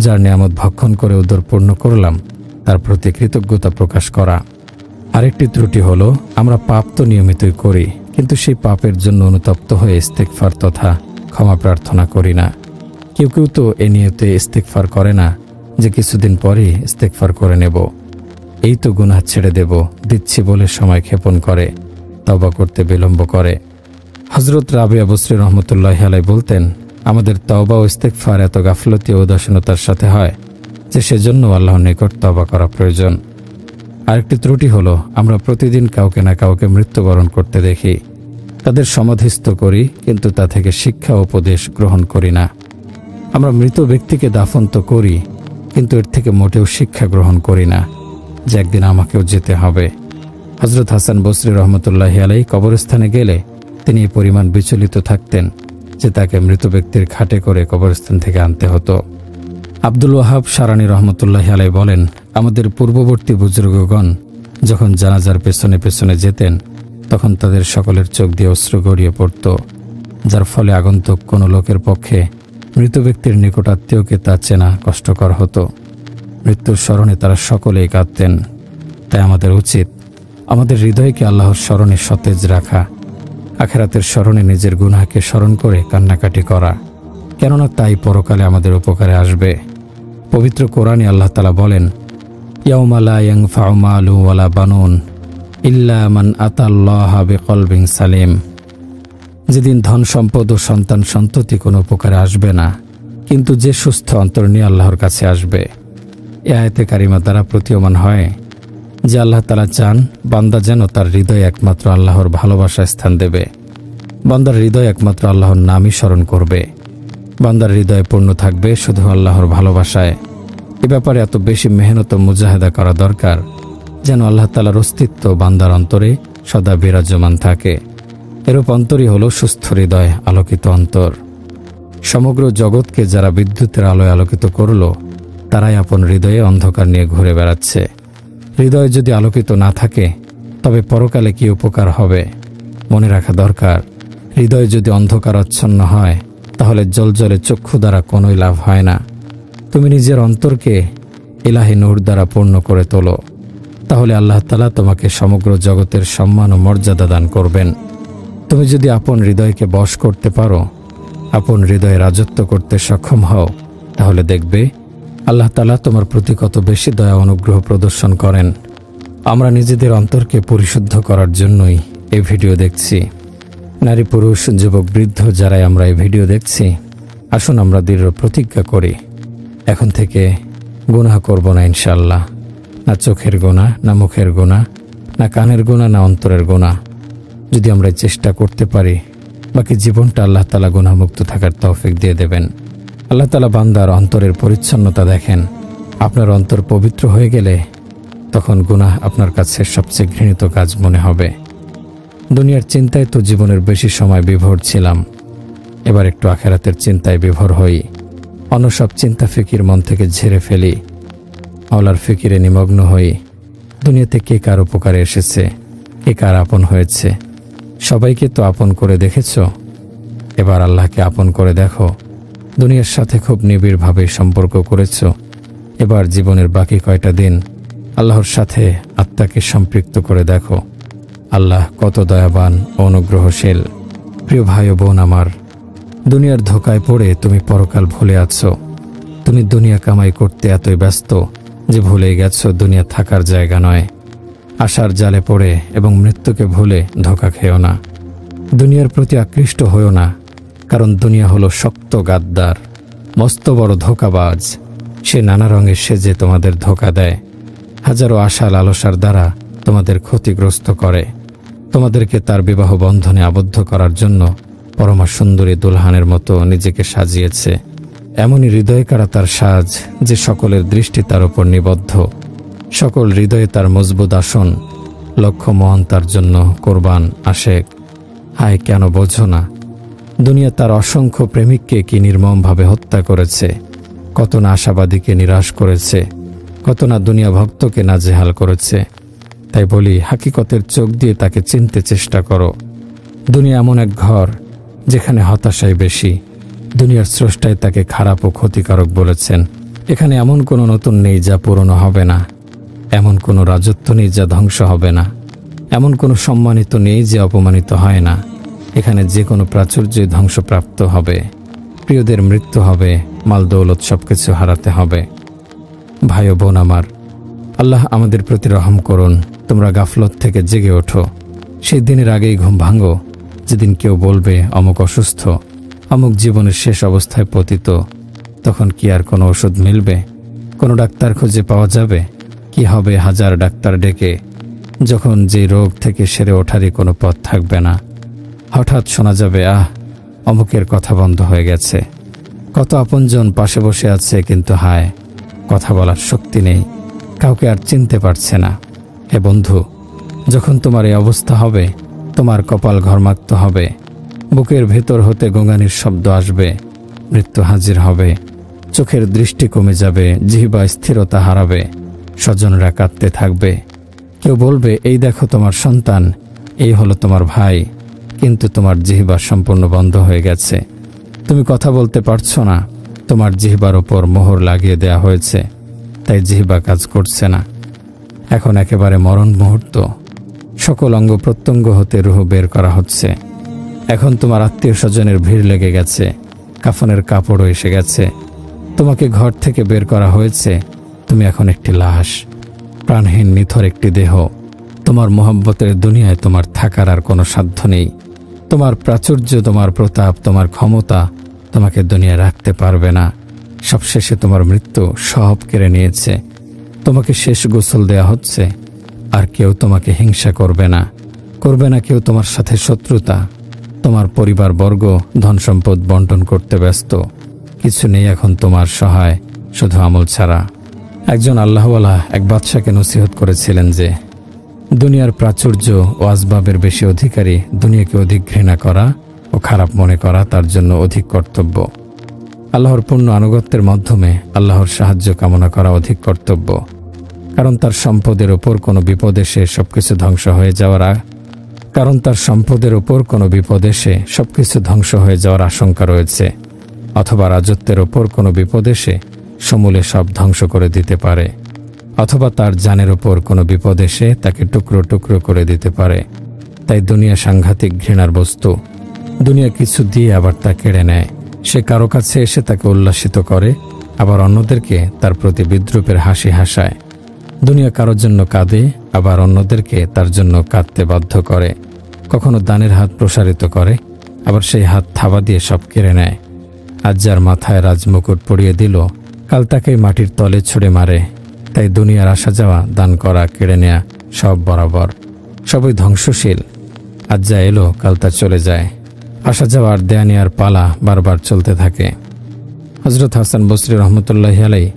যার নিয়ামত ভক্ষণ করে উদর পূর্ণ করলাম তার প্রতি কৃতজ্ঞতা প্রকাশ করা। আরেকটি ত্রুটি হলো, আমরা পাপ তো নিয়মিতই করি, কিন্তু সেই পাপের জন্য অনুতপ্ত হয়ে ইস্তেগফার তথা ক্ষমা প্রার্থনা করি না। কেউ কেউ তো এ নিয়তে ইস্তেগফার করে না যে কিছুদিন পরেই ইস্তেগফার করে নেব, এই তো গুনাহ ছেড়ে দেব দিচ্ছি বলে সময় ক্ষেপণ করে, তওবা করতে বিলম্ব করে। হযরত রাবিয়া বসরি রহমতুল্লাহি আলাইহি বলতেন, আমাদের তওবা ও ইস্তেগফার এত গাফলতি ও উদাসীনতার সাথে হয় যে সেজন্য আল্লাহর নিকট তওবা করা প্রয়োজন। আরেকটি ত্রুটি হলো, আমরা প্রতিদিন কাউকে না কাউকে মৃত্যুবরণ করতে দেখি। তাদের সমাধিস্থ করি, কিন্তু তা থেকে শিক্ষা ও উপদেশ গ্রহণ করি না। আমরা মৃত ব্যক্তিকে দাফন তো করি, কিন্তু এর থেকে মোটেও শিক্ষা গ্রহণ করি না যে একদিন আমাকেও যেতে হবে। হযরত হাসান বসরি রহমতুল্লাহি আলাইহি কবরস্থানে গেলে তিনি এই পরিমাণ বিচলিত থাকতেন যে তাকে মৃত ব্যক্তির খাটে করে কবরস্থান থেকে আনতে হতো। আব্দুল ওয়াহাব শারানি রহমতুল্লাহি আলাইহি বলেন, আমাদের পূর্ববর্তী বুজুর্গগণ যখন জানাজার পেছনে পেছনে যেতেন তখন তাদের সকলের চোখ দিয়ে অশ্রু গড়িয়ে পড়ত, যার ফলে আগন্তুক কোনো লোকের পক্ষে মৃত ব্যক্তির নিকটাত্মীয়কে তা চেনা কষ্টকর হতো। মৃত্যুর স্মরণে তারা সকলেই কাঁদতেন। তাই আমাদের উচিত আমাদের হৃদয়কে আল্লাহর স্মরণে সতেজ রাখা, আখিরাতের স্মরণে নিজের গুনাহকে স্মরণ করে কান্নাকাটি করা, কেননা তাই পরকালে আমাদের উপকারে আসবে। পবিত্র কোরআনে আল্লাহ তাআলা বলেন, ইয়াউমা লা ইয়ানফাউ মালু ওয়ালা বানুন ইল্লা মান আতাল্লাহা বিকলবিন সালিম। যেদিন ধন সম্পদ ও সন্তান সন্ততি কোনো উপকারে আসবে না, কিন্তু যে সুস্থ অন্তর নিয়ে আল্লাহর কাছে আসবে। এ আয়াতে কারিমা দ্বারা প্রতীয়মান হয় যে আল্লাহ তাআলা চান বান্দা যেন তার হৃদয়ে একমাত্র আল্লাহর ভালোবাসা স্থান দেবে। বান্দার হৃদয় একমাত্র আল্লাহর নামই স্মরণ করবে। বান্দার হৃদয় পূর্ণ থাকবে শুধু আল্লাহর ভালোবাসায়। এ ব্যাপারে এত বেশি মেহনত ও মুজাহাদা করা দরকার যেন আল্লাহ তাআলার অস্তিত্ব বান্দার অন্তরে সদা বিরাজমান থাকে। এরূপ অন্তরই হলো সুস্থ হৃদয়, আলোকিত অন্তর। সমগ্র জগৎকে যারা বিদ্যুতের আলোয় আলোকিত করল, তারাই আপন হৃদয়ে অন্ধকার নিয়ে ঘুরে বেড়াচ্ছে। হৃদয় যদি আলোকিত না থাকে, তবে পরকালে কি উপকার হবে? মনে রাখা দরকার, হৃদয় যদি অন্ধকারাচ্ছন্ন হয়, তাহলে জ্বলজ্বলে চক্ষু দ্বারা কোনোই লাভ হয় না। তুমি নিজের অন্তরকে ইলাহি নূর দ্বারা পূর্ণ করে তোলো, তাহলে আল্লাহ তাআলা তোমাকে সমগ্র জগতের সম্মান ও মর্যাদা দান করবেন। তুমি যদি আপন হৃদয়কে বশ করতে পারো, আপন হৃদয়ে রাজত্ব করতে সক্ষম হও, তাহলে দেখবে আল্লাহ তাআলা তোমার প্রতি কত বেশি দয়া অনুগ্রহ প্রদর্শন করেন। আমরা নিজেদের অন্তরকে পরিশুদ্ধ করার জন্যই এই ভিডিও দেখছি। নারী, পুরুষ, যুবক, বৃদ্ধ যারাই আমরা এই ভিডিও দেখছি, আসুন আমরা দৃঢ় প্রতিজ্ঞা করি, এখন থেকে গুনাহ করব না ইনশাআল্লাহ। না চোখের গুনাহ, না মুখের গুনাহ, না কানের গুনাহ, না অন্তরের গুনাহ। যদি আমরা চেষ্টা করতে পারি, বাকি জীবনটা আল্লাহ তাআলা গুনাহমুক্ত থাকার তৌফিক দিয়ে দেবেন। আল্লাহ তাআলা বান্দার অন্তরের পরিচ্ছন্নতা দেখেন। আপনার অন্তর পবিত্র হয়ে গেলে তখন গুনাহ আপনার কাছে সবচেয়ে ঘৃণিত কাজ মনে হবে। দুনিয়ার চিন্তায় তো জীবনের বেশি সময় বিভোর ছিলাম, এবার একটু আখিরাতের চিন্তায় বিভোর হই। অন্য সব চিন্তা ফিকির মন থেকে ঝেড়ে ফেলি, আল্লাহর ফিকিরে নিমগ্ন হই। দুনিয়াতে কে কার উপকারে এসেছে, কে কার আপন হয়েছে, সবাইকে তো আপন করে দেখেছ, এবার আল্লাহকে আপন করে দেখো। দুনিয়ার সাথে খুব নিবিড়ভাবে সম্পর্ক করেছ, এবার জীবনের বাকি কয়টা দিন আল্লাহর সাথে আত্মাকে সম্পৃক্ত করে দেখো। আল্লাহ কত দয়াবান ও অনুগ্রহশীল। প্রিয় ভাই ও বোন আমার, দুনিয়ার ধোকায় পড়ে তুমি পরকাল ভুলে আছো। তুমি দুনিয়া কামাই করতে এতই ব্যস্ত যে ভুলে গেছো দুনিয়া থাকার জায়গা নয়। আশার জালে পড়ে এবং মৃত্যুকে ভুলে ধোকা খেও না। দুনিয়ার প্রতি আকৃষ্ট হও না, কারণ দুনিয়া হলো শক্ত গাদ্দার, মস্ত বড় ধোকাবাজ। সে নানা রঙে সেজে তোমাদের ধোকা দেয়, হাজারো আশা লালসার দ্বারা তোমাদের ক্ষতিগ্রস্ত করে। তোমাদেরকে তার বিবাহ বন্ধনে আবদ্ধ করার জন্য পরমা সুন্দরী দুলহানের মতো নিজেকে সাজিয়েছে। এমনই হৃদয় কাড়া তার সাজ যে সকলের দৃষ্টি তার উপর নিবদ্ধ। সকল হৃদয়ে তার মজবুত আসন, লক্ষ মহান তার জন্য কোরবান আশেক। হায়, কেন বোঝো না? দুনিয়া তার অসংখ্য প্রেমিককে কি নির্মমভাবে হত্যা করেছে, কত না আশাবাদীকে নিরাশ করেছে, কত না দুনিয়া ভক্তকে নাজেহাল করেছে। তাই বলি, হাকিকতের চোখ দিয়ে তাকে চিনতে চেষ্টা করো। দুনিয়া এমন এক ঘর যেখানে হতাশাই বেশি। দুনিয়ার স্রষ্টাই তাকে খারাপ ও ক্ষতিকারক বলেছেন। এখানে এমন কোনো নতুন নেই যা পুরনো হবে না, এমন কোনো রাজত্ব নেই যা ধ্বংস হবে না, এমন কোনো সম্মানিত নেই যে অপমানিত হয় না। এখানে যে কোনো প্রাচুর্যই ধ্বংসপ্রাপ্ত হবে, প্রিয়দের মৃত্যু হবে, মাল দৌলত সবকিছু হারাতে হবে। ভাই ও বোন আমার, আল্লাহ আমাদের প্রতি রহম করুন। তোমরা গাফলত থেকে জেগে ওঠো। সেই দিনের আগেই ঘুম ভাঙো যেদিন কেউ বলবে অমুক অসুস্থ, অমুক জীবনের শেষ অবস্থায় পতিত। তখন কি আর কোনো ওষুধ মিলবে? কোনো ডাক্তার খুঁজে পাওয়া যাবে? কি হবে হাজার ডাক্তার ডেকে, যখন যে রোগ থেকে সেরে ওঠারই কোনো পথ থাকবে না? হঠাৎ শোনা যাবে, অমুকের কথা বন্ধ হয়ে গেছে। কত আপনজন পাশে বসে আছে, কিন্তু হায়, কথা বলার শক্তি নেই, কাউকে আর চিনতে পারছে না। হে বন্ধু, যখন তোমার এই অবস্থা হবে, তোমার কপাল ঘর্মাক্ত হবে, বুকের ভেতর হতে গোঙানির শব্দ আসবে, মৃত্যু হাজির হবে, চোখের দৃষ্টি কমে যাবে, জিহ্বা স্থিরতা হারাবে, স্বজনরা কাঁদতে থাকবে। কেউ বলবে, এই দেখো তোমার সন্তান, এই হলো তোমার ভাই, কিন্তু তোমার জিহ্বা সম্পূর্ণ বন্ধ হয়ে গেছে। তুমি কথা বলতে পারছো না, তোমার জিহ্বার ওপর মোহর লাগিয়ে দেয়া হয়েছে, তাই জিহ্বা কাজ করছে না। এখন একেবারে মরণ মুহূর্ত, সকল অঙ্গ প্রত্যঙ্গ হতে রুহ বের করা হচ্ছে। এখন তোমার আত্মীয় স্বজনের ভিড় লেগে গেছে, কাফনের কাপড়ও এসে গেছে, তোমাকে ঘর থেকে বের করা হয়েছে। তুমি এখন একটি লাশ, প্রাণহীন নিথর একটি দেহ। তোমার মোহাব্বতের দুনিয়ায় তোমার থাকার আর কোনো সাধ্য নেই। তোমার প্রাচুর্য, তোমার প্রতাপ, তোমার ক্ষমতা তোমাকে দুনিয়ায় রাখতে পারবে না। সবশেষে তোমার মৃত্যু সব কেড়ে নিয়েছে। তোমাকে শেষ গোসল দেয়া হচ্ছে, আর কেউ তোমাকে হিংসা করবে না, করবে না কেউ তোমার সাথে শত্রুতা। তোমার পরিবারবর্গ ধন সম্পদ বন্টন করতে ব্যস্ত। কিছু নেই এখন তোমার সহায়, শুধু আমল ছাড়া। একজন আল্লাহওয়ালা এক বাদশাকে নসিহত করেছিলেন যে দুনিয়ার প্রাচুর্য ও আসবাবের বেশি অধিকারী দুনিয়াকে অধিক ঘৃণা করা ও খারাপ মনে করা তার জন্য অধিক কর্তব্য। আল্লাহর পূর্ণ আনুগত্যের মাধ্যমে আল্লাহর সাহায্য কামনা করা অধিক কর্তব্য, কারণ তার সম্পদের ওপর কোনো বিপদ এসে সবকিছু ধ্বংস হয়ে যাওয়ার আশঙ্কা রয়েছে, অথবা রাজত্বের ওপর কোনো বিপদ এসে সমূলে সব ধ্বংস করে দিতে পারে, অথবা তার জানের ওপর কোনো বিপদ এসে তাকে টুকরো টুকরো করে দিতে পারে। তাই দুনিয়া সাংঘাতিক ঘৃণার বস্তু। দুনিয়া কিছু দিয়ে আবার তা কেড়ে নেয়। সে কারো কাছে এসে তাকে উল্লাসিত করে, আবার অন্যদেরকে তার প্রতি বিদ্রূপের হাসি হাসায়। দুনিয়া কারোর জন্য কাঁদে, আবার অন্যদেরকে তার জন্য কাঁদতে বাধ্য করে। কখনো দানের হাত প্রসারিত করে, আবার সেই হাত থাবা দিয়ে সব কেড়ে নেয়। আজ যার মাথায় রাজমুকুট পরিয়ে দিল, কাল তাকেই মাটির তলে ছুঁড়ে মারে। তাই দুনিয়ার আসা যাওয়া, দান করা, কেড়ে নেয়া সব বরাবর, সবই ধ্বংসশীল। আজ যা এলো কাল তা চলে যায়। আসা যাওয়ার দেয়া নেয়ার পালা বারবার চলতে থাকে। হজরত হাসান বসরি রহমতুল্লাহি আলাই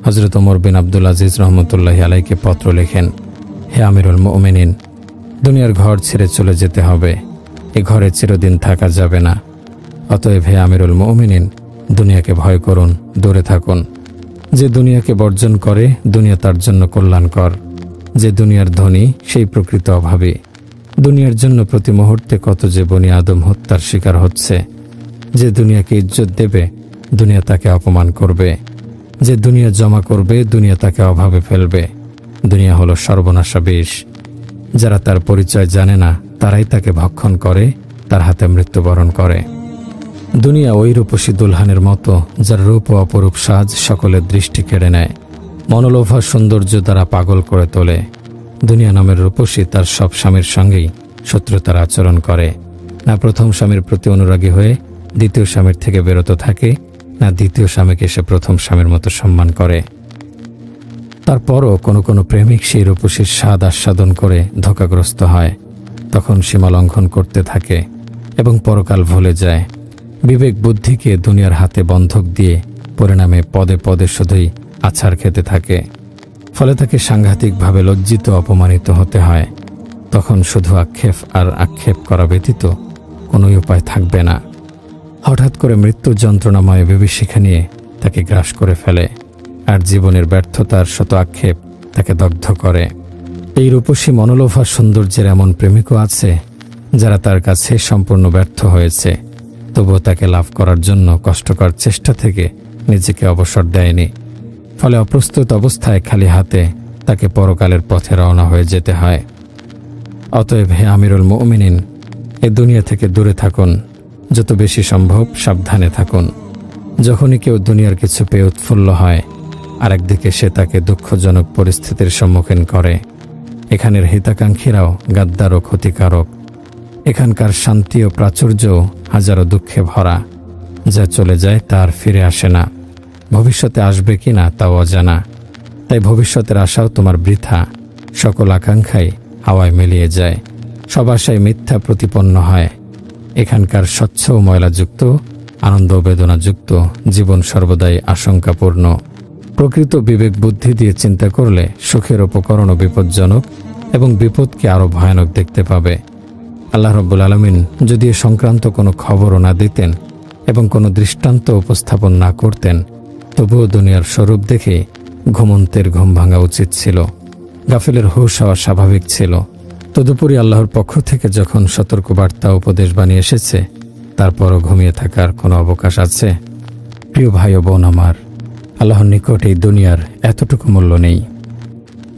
হজরত ওমর বিন আব্দুল আজিজ রহমতুল্লাহি আলাইকে পত্র লেখেন, হে আমিরুল মুমিনিন, দুনিয়ার ঘর ছেড়ে চলে যেতে হবে। এ ঘরে চিরদিন থাকা যাবে না। অতএব হে আমিরুল মুমিনিন, দুনিয়াকে ভয় করুন, দূরে থাকুন। যে দুনিয়াকে বর্জন করে, দুনিয়া তার জন্য কল্যাণকর। যে দুনিয়ার ধনী, সেই প্রকৃত অভাবী। দুনিয়ার জন্য প্রতি মুহূর্তে কত যে বনি আদম হত্যার শিকার হচ্ছে। যে দুনিয়াকে ইজ্জত দেবে, দুনিয়া তাকে অপমান করবে। যে দুনিয়া জমা করবে, দুনিয়া তাকে অভাবে ফেলবে। দুনিয়া হলো সর্বনাশা বিষ। যারা তার পরিচয় জানে না, তারাই তাকে ভক্ষণ করে, তার হাতে মৃত্যুবরণ করে। দুনিয়া ওই রূপসী দুলহানের মতো, যার রূপ ও অপরূপ সাজ সকলের দৃষ্টি কেড়ে নেয়, মনোলোভা সৌন্দর্য দ্বারা পাগল করে তোলে। দুনিয়া নামের রূপসী তার সব স্বামীর সঙ্গেই শত্রুতার আচরণ করে। না প্রথম স্বামীর প্রতি অনুরাগী হয়ে দ্বিতীয় স্বামীর থেকে বিরত থাকে, না দ্বিতীয় স্বামীকে সে প্রথম স্বামীর মতো সম্মান করে। তারপরও কোনো কোনো প্রেমিক সেই রূপসীর স্বাদ আস্বাদন করে ধোঁকাগ্রস্ত হয়। তখন সীমা লঙ্ঘন করতে থাকে এবং পরকাল ভুলে যায়। বিবেক বুদ্ধিকে দুনিয়ার হাতে বন্ধক দিয়ে পরিণামে পদে পদে শুধুই আছাড় খেতে থাকে। ফলে তাকে সাংঘাতিকভাবে লজ্জিত, অপমানিত হতে হয়। তখন শুধু আক্ষেপ আর আক্ষেপ করা ব্যতীত কোনোই উপায় থাকবে না। হঠাৎ করে মৃত্যুর যন্ত্রণাময় বিভীষিকা নিয়ে তাকে গ্রাস করে ফেলে, আর জীবনের ব্যর্থতার শত আক্ষেপ তাকে দগ্ধ করে। এই রূপসী মনোলোভা সৌন্দর্যের এমন প্রেমিকও আছে, যারা তার কাছে সম্পূর্ণ ব্যর্থ হয়েছে, তবুও তাকে লাভ করার জন্য কষ্টকর চেষ্টা থেকে নিজেকে অবসর দেয়নি। ফলে অপ্রস্তুত অবস্থায় খালি হাতে তাকে পরকালের পথে রওনা হয়ে যেতে হয়। অতএব হে আমিরুল মুমিনিন, এ দুনিয়া থেকে দূরে থাকুন। যত বেশি সম্ভব সাবধানে থাকুন। যখনই কেউ দুনিয়ার কিছু পেয়ে উৎফুল্ল হয়, আরেকদিকে সে তাকে দুঃখজনক পরিস্থিতির সম্মুখীন করে। এখানের হিতাকাঙ্ক্ষীরাও গাদ্দার ও ক্ষতিকারক। এখানকার শান্তি ও প্রাচুর্য হাজারো দুঃখে ভরা। যা চলে যায় তার ফিরে আসে না, ভবিষ্যতে আসবে কি না তাও অজানা। তাই ভবিষ্যতের আশাও তোমার বৃথা। সকল আকাঙ্ক্ষাই হাওয়ায় মিলিয়ে যায়, সব আশায় মিথ্যা প্রতিপন্ন হয়। এখানকার স্বচ্ছ ও ময়লাযুক্ত, আনন্দ ও বেদনাযুক্ত জীবন সর্বদাই আশঙ্কাপূর্ণ। প্রকৃত বিবেক বুদ্ধি দিয়ে চিন্তা করলে সুখের উপকরণও বিপজ্জনক এবং বিপদকে আরও ভয়ানক দেখতে পাবে। আল্লাহ রাব্বুল আলামিন যদি এ সংক্রান্ত কোনো খবরও না দিতেন এবং কোনো দৃষ্টান্ত উপস্থাপন না করতেন, তবুও দুনিয়ার স্বরূপ দেখে ঘুমন্তের ঘুম ভাঙা উচিত ছিল, গাফিলের হুঁশ হওয়া স্বাভাবিক ছিল। তদুপরি আল্লাহর পক্ষ থেকে যখন সতর্কবার্তা উপদেশ বাণী এসেছে, তারপরও ঘুমিয়ে থাকার কোনো অবকাশ আছে? প্রিয় ভাই ও বোন আমার, আল্লাহর নিকট এই দুনিয়ার এতটুকু মূল্য নেই।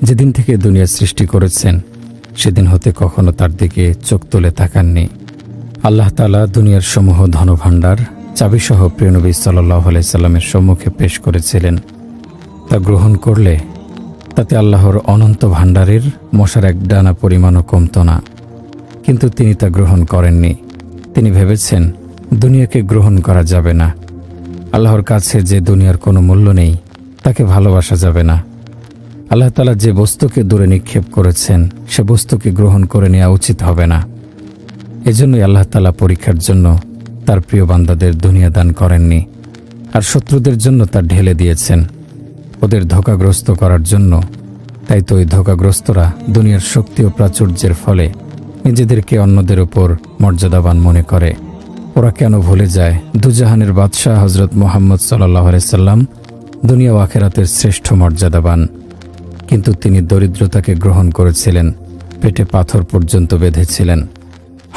যেদিন থেকে দুনিয়া সৃষ্টি করেছেন, সেদিন হতে কখনো তার দিকে চোখ তুলে তাকাননি। আল্লাহ তাআলা দুনিয়ার সমূহ ধনভাণ্ডার চাবিসহ প্রিয় নবী সাল্লাল্লাহু আলাইহি সাল্লামের সম্মুখে পেশ করেছিলেন। তা গ্রহণ করলে তাতে আল্লাহর অনন্ত ভাণ্ডারের মশার এক ডানা পরিমাণও কমত না। কিন্তু তিনি তা গ্রহণ করেননি। তিনি ভেবেছেন দুনিয়াকে গ্রহণ করা যাবে না। আল্লাহর কাছে যে দুনিয়ার কোনো মূল্য নেই, তাকে ভালোবাসা যাবে না। আল্লাহ তাআলা যে বস্তুকে দূরে নিক্ষেপ করেছেন, সে বস্তুকে গ্রহণ করে নেওয়া উচিত হবে না। এজন্যই আল্লাহ তাআলা পরীক্ষার জন্য তার প্রিয় বান্দাদের দুনিয়া দান করেননি, আর শত্রুদের জন্য তা ঢেলে দিয়েছেন। ওদের ধোঁকাগ্রস্ত করার জন্য। তাই তো ওই ধোঁকাগ্রস্তরা দুনিয়ার শক্তি ও প্রাচুর্যের ফলে নিজেদেরকে অন্যদের উপর মর্যাদাবান মনে করে। ওরা কেন ভুলে যায় দুজাহানের বাদশাহ হজরত মুহাম্মদ সাল্লাল্লাহু আলাইহি সাল্লাম দুনিয়া ও আখিরাতের শ্রেষ্ঠ মর্যাদাবান। কিন্তু তিনি দরিদ্রতাকে গ্রহণ করেছিলেন, পেটে পাথর পর্যন্ত বেঁধেছিলেন।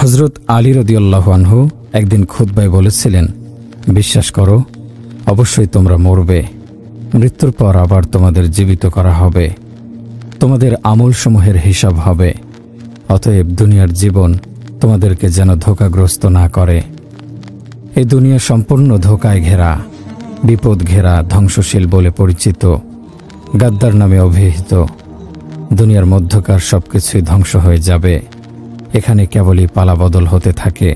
হজরত আলী রাদিয়াল্লাহু আনহু একদিন খুতবায় বলেছিলেন, বিশ্বাস করো, অবশ্যই তোমরা মরবে, মৃত্যুর পর আবার তোমাদের জীবিত করা হবে, তোমাদের আমলসমূহের হিসাব হবে। অতএব দুনিয়ার জীবন তোমাদেরকে যেন ধোঁকাগ্রস্ত না করে। এই দুনিয়া সম্পূর্ণ ধোঁকায় ঘেরা, বিপদ ঘেরা, ধ্বংসশীল বলে পরিচিত, গাদ্দার নামে অভিহিত। দুনিয়ার মধ্যকার সবকিছুই ধ্বংস হয়ে যাবে। এখানে কেবলই পালাবদল হতে থাকে।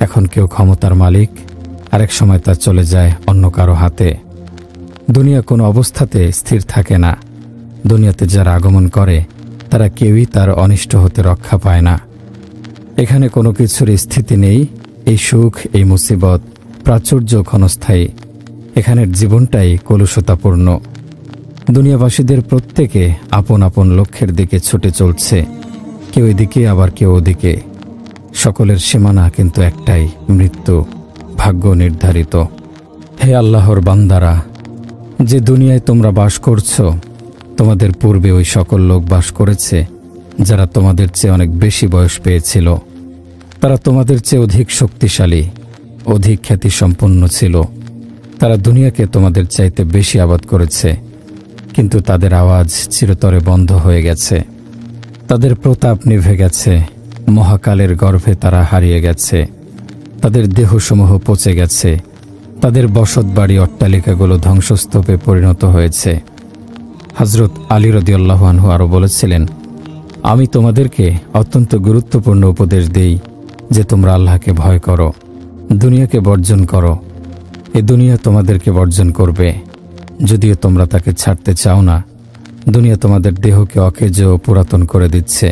এখন কেউ ক্ষমতার মালিক, আরেক সময় তা চলে যায় অন্য কারো হাতে। দুনিয়া কোনো অবস্থাতে স্থির থাকে না। দুনিয়াতে যারা আগমন করে তারা কেউই তার অনিষ্ট হতে রক্ষা পায় না। এখানে কোনো কিছুর স্থিতি নেই। এই সুখ, এই মুসিবত, প্রাচুর্য ক্ষণস্থায়ী। এখানের জীবনটাই কলুষতাপূর্ণ। দুনিয়াবাসীদের প্রত্যেকে আপন আপন লক্ষ্যের দিকে ছুটে চলছে, কেউ এদিকে আবার কেউ ওদিকে। সকলের সীমানা কিন্তু একটাই, মৃত্যু, ভাগ্য নির্ধারিত। হে আল্লাহর বান্দারা, যে দুনিয়ায় তোমরা বাস করছো, তোমাদের পূর্বে ওই সকল লোক বাস করেছে যারা তোমাদের চেয়ে অনেক বেশি বয়স পেয়েছিল। তারা তোমাদের চেয়ে অধিক শক্তিশালী, অধিক খ্যাতিসম্পন্ন ছিল। তারা দুনিয়াকে তোমাদের চাইতে বেশি আবাদ করেছে, কিন্তু তাদের আওয়াজ চিরতরে বন্ধ হয়ে গেছে। তাদের প্রতাপ নিভে গেছে, মহাকালের গর্ভে তারা হারিয়ে গেছে। তাদের দেহসমূহ পচে গেছে, তাদের বসতবাড়ি অট্টালিকাগুলো ধ্বংসস্তূপে পরিণত হয়েছে। হজরত আলী রাদিয়াল্লাহু আনহু আরও বলেছিলেন, আমি তোমাদেরকে অত্যন্ত গুরুত্বপূর্ণ উপদেশ দেই যে তোমরা আল্লাহকে ভয় করো, দুনিয়াকে বর্জন করো। এ দুনিয়া তোমাদেরকে বর্জন করবে। যদিও তোমরা তাকে ছাড়তে চাও না, দুনিয়া তোমাদের দেহকে অকেজো ও পুরাতন করে দিচ্ছে,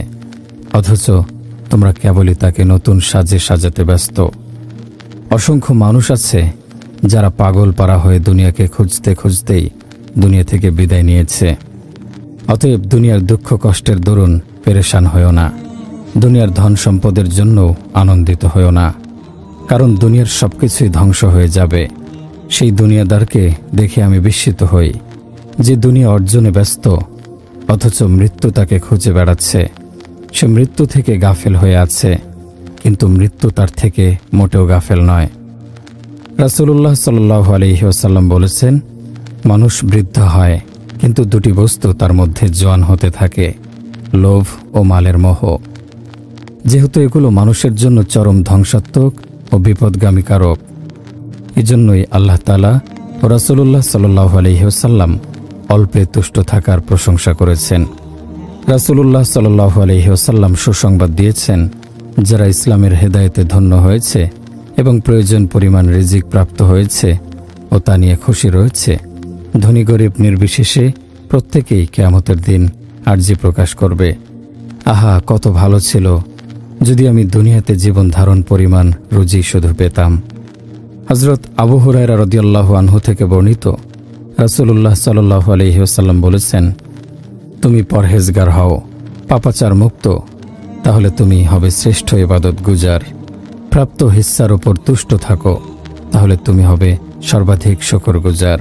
অথচ তোমরা কেবলই তাকে নতুন সাজে সাজাতে ব্যস্ত। অসংখ্য মানুষ আছে যারা পাগল পারা হয়ে দুনিয়াকে খুঁজতে খুঁজতেই দুনিয়া থেকে বিদায় নিয়েছে। অতএব দুনিয়ার দুঃখ কষ্টের দরুন পেরেশান হয়েও না, দুনিয়ার ধন সম্পদের জন্য আনন্দিত হয়েও না, কারণ দুনিয়ার সবকিছুই ধ্বংস হয়ে যাবে। সেই দুনিয়াদারকে দেখে আমি বিস্মিত হই, যে দুনিয়া অর্জনে ব্যস্ত, অথচ মৃত্যু তাকে খুঁজে বেড়াচ্ছে। সে মৃত্যু থেকে গাফেল হয়ে আছে, কিন্তু মৃত্যু তার থেকে মোটেও গাফেল নয়। রাসূলুল্লাহ সাল্লাল্লাহু আলাইহি ওয়াসাল্লাম বলেছেন, মানুষ বৃদ্ধ হয়, কিন্তু দুটি বস্তু তার মধ্যে জোয়ান হতে থাকে, লোভ ও মালের মোহ। যেহেতু এগুলো মানুষের জন্য চরম ধ্বংসাত্মক ও বিপদগামী কারক, এজন্যই আল্লাহ তাআলা ও রাসূলুল্লাহ সাল্লাল্লাহু আলাইহি ওয়াসাল্লাম অল্পে তুষ্ট থাকার প্রশংসা করেছেন। রাসূলুল্লাহ সাল্লাল্লাহু আলাইহি ওয়াসাল্লাম সুসংবাদ দিয়েছেন, যারা ইসলামের হেদায়েতে ধন্য হয়েছে এবং প্রয়োজন পরিমাণ রিজিক প্রাপ্ত হয়েছে ও তা নিয়ে খুশি রয়েছে, ধনী গরিব নির্বিশেষে প্রত্যেকেই কিয়ামতের দিন আরজি প্রকাশ করবে, আহা কত ভালো ছিল যদি আমি দুনিয়াতে জীবন ধারণ পরিমাণ রুজি শুধু পেতাম। হযরত আবু হুরায়রা রাদিয়াল্লাহু আনহু থেকে বর্ণিত, রাসূলুল্লাহ সাল্লাল্লাহু আলাইহি ওয়াসাল্লাম বলেছেন, তুমি পরহেজগার হও, পাপাচার মুক্ত, তাহলে তুমি হবে শ্রেষ্ঠ ইবাদত গুজার। প্রাপ্ত হিস্সার উপর তুষ্ট থাকো, তাহলে তুমি হবে সর্বাধিক শুকরগুজার।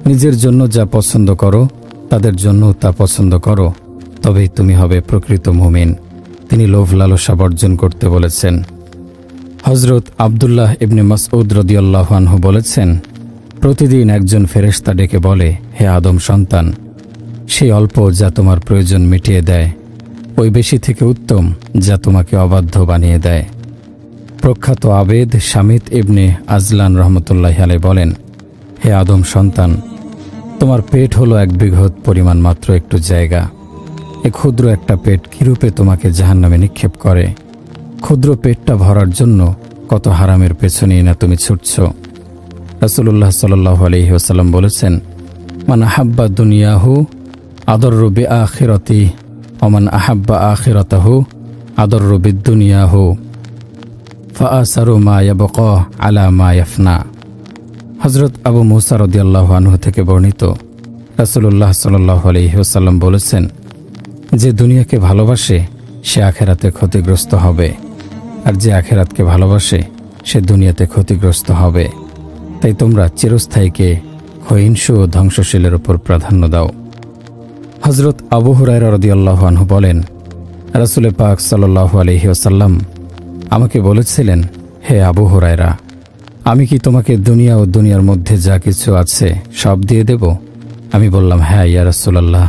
নিজের জন্য যা পছন্দ করো, তাদের জন্য তা পছন্দ করো, তবেই তুমি হবে প্রকৃত মুমিন। তিনি লোভ লালসা বর্জন করতে বলেছেন। হযরত আব্দুল্লাহ ইবনে মাসউদ রাদিয়াল্লাহু আনহু বলেছেন, প্রতিদিন একজন ফেরেশতা ডেকে বলে, হে আদম সন্তান, সেই অল্প যা তোমার প্রয়োজন মিটিয়ে দেয়, ওই বেশি থেকে উত্তম যা তোমাকে অবাধ্য বানিয়ে দেয়। প্রখ্যাত আবেদ শামিত ইবনে আজলান রহমতুল্লাহি আলাইহি বলেন, হে আদম সন্তান, তোমার পেট হলো এক বিঘত পরিমাণ মাত্র একটু জায়গা। এ ক্ষুদ্র একটা পেট কিরূপে তোমাকে জাহান্নামে নিক্ষেপ করে। ক্ষুদ্র পেটটা ভরার জন্য কত হারামের পেছনেই না তুমি ছুটছ। রাসূলুল্লাহ সাল্লাল্লাহু আলাইহি ওয়াসাল্লাম বলেছেন, মান আহাব্বা দুনিয়াহু আদররু বিআখিরাতি ওয়া মান আহাব্বা আখিরাতাহু আদররু বিদুনিয়াহু ফাআসারু মা ইয়াবকা আলা মা ইয়াফনা। হযরত আবু মুসা রাদিয়াল্লাহু আনহু থেকে বর্ণিত, রাসূলুল্লাহ সাল্লাল্লাহু আলাইহি ওয়াসাল্লাম বলেছেন, যে দুনিয়াকে ভালোবাসে সে আখেরাতে ক্ষতিগ্রস্ত হবে, আর যে আখেরাতকে ভালোবাসে সে দুনিয়াতে ক্ষতিগ্রস্ত হবে। তাই তোমরা চিরস্থায়ীকে ক্ষয়িষ্ণু ও ধ্বংসশীলের উপর প্রাধান্য দাও। হযরত আবু হুরায়রা রাদিয়াল্লাহু আনহু বলেন, রাসূল পাক সাল্লাল্লাহু আলাইহি ওয়াসাল্লাম আমাকে বলেছিলেন, হে আবু হুরায়রা, আমি কি তোমাকে দুনিয়া ও দুনিয়ার মধ্যে যা কিছু আছে সব দিয়ে দেব? আমি বললাম, হ্যাঁ ইয়া রাসূলুল্লাহ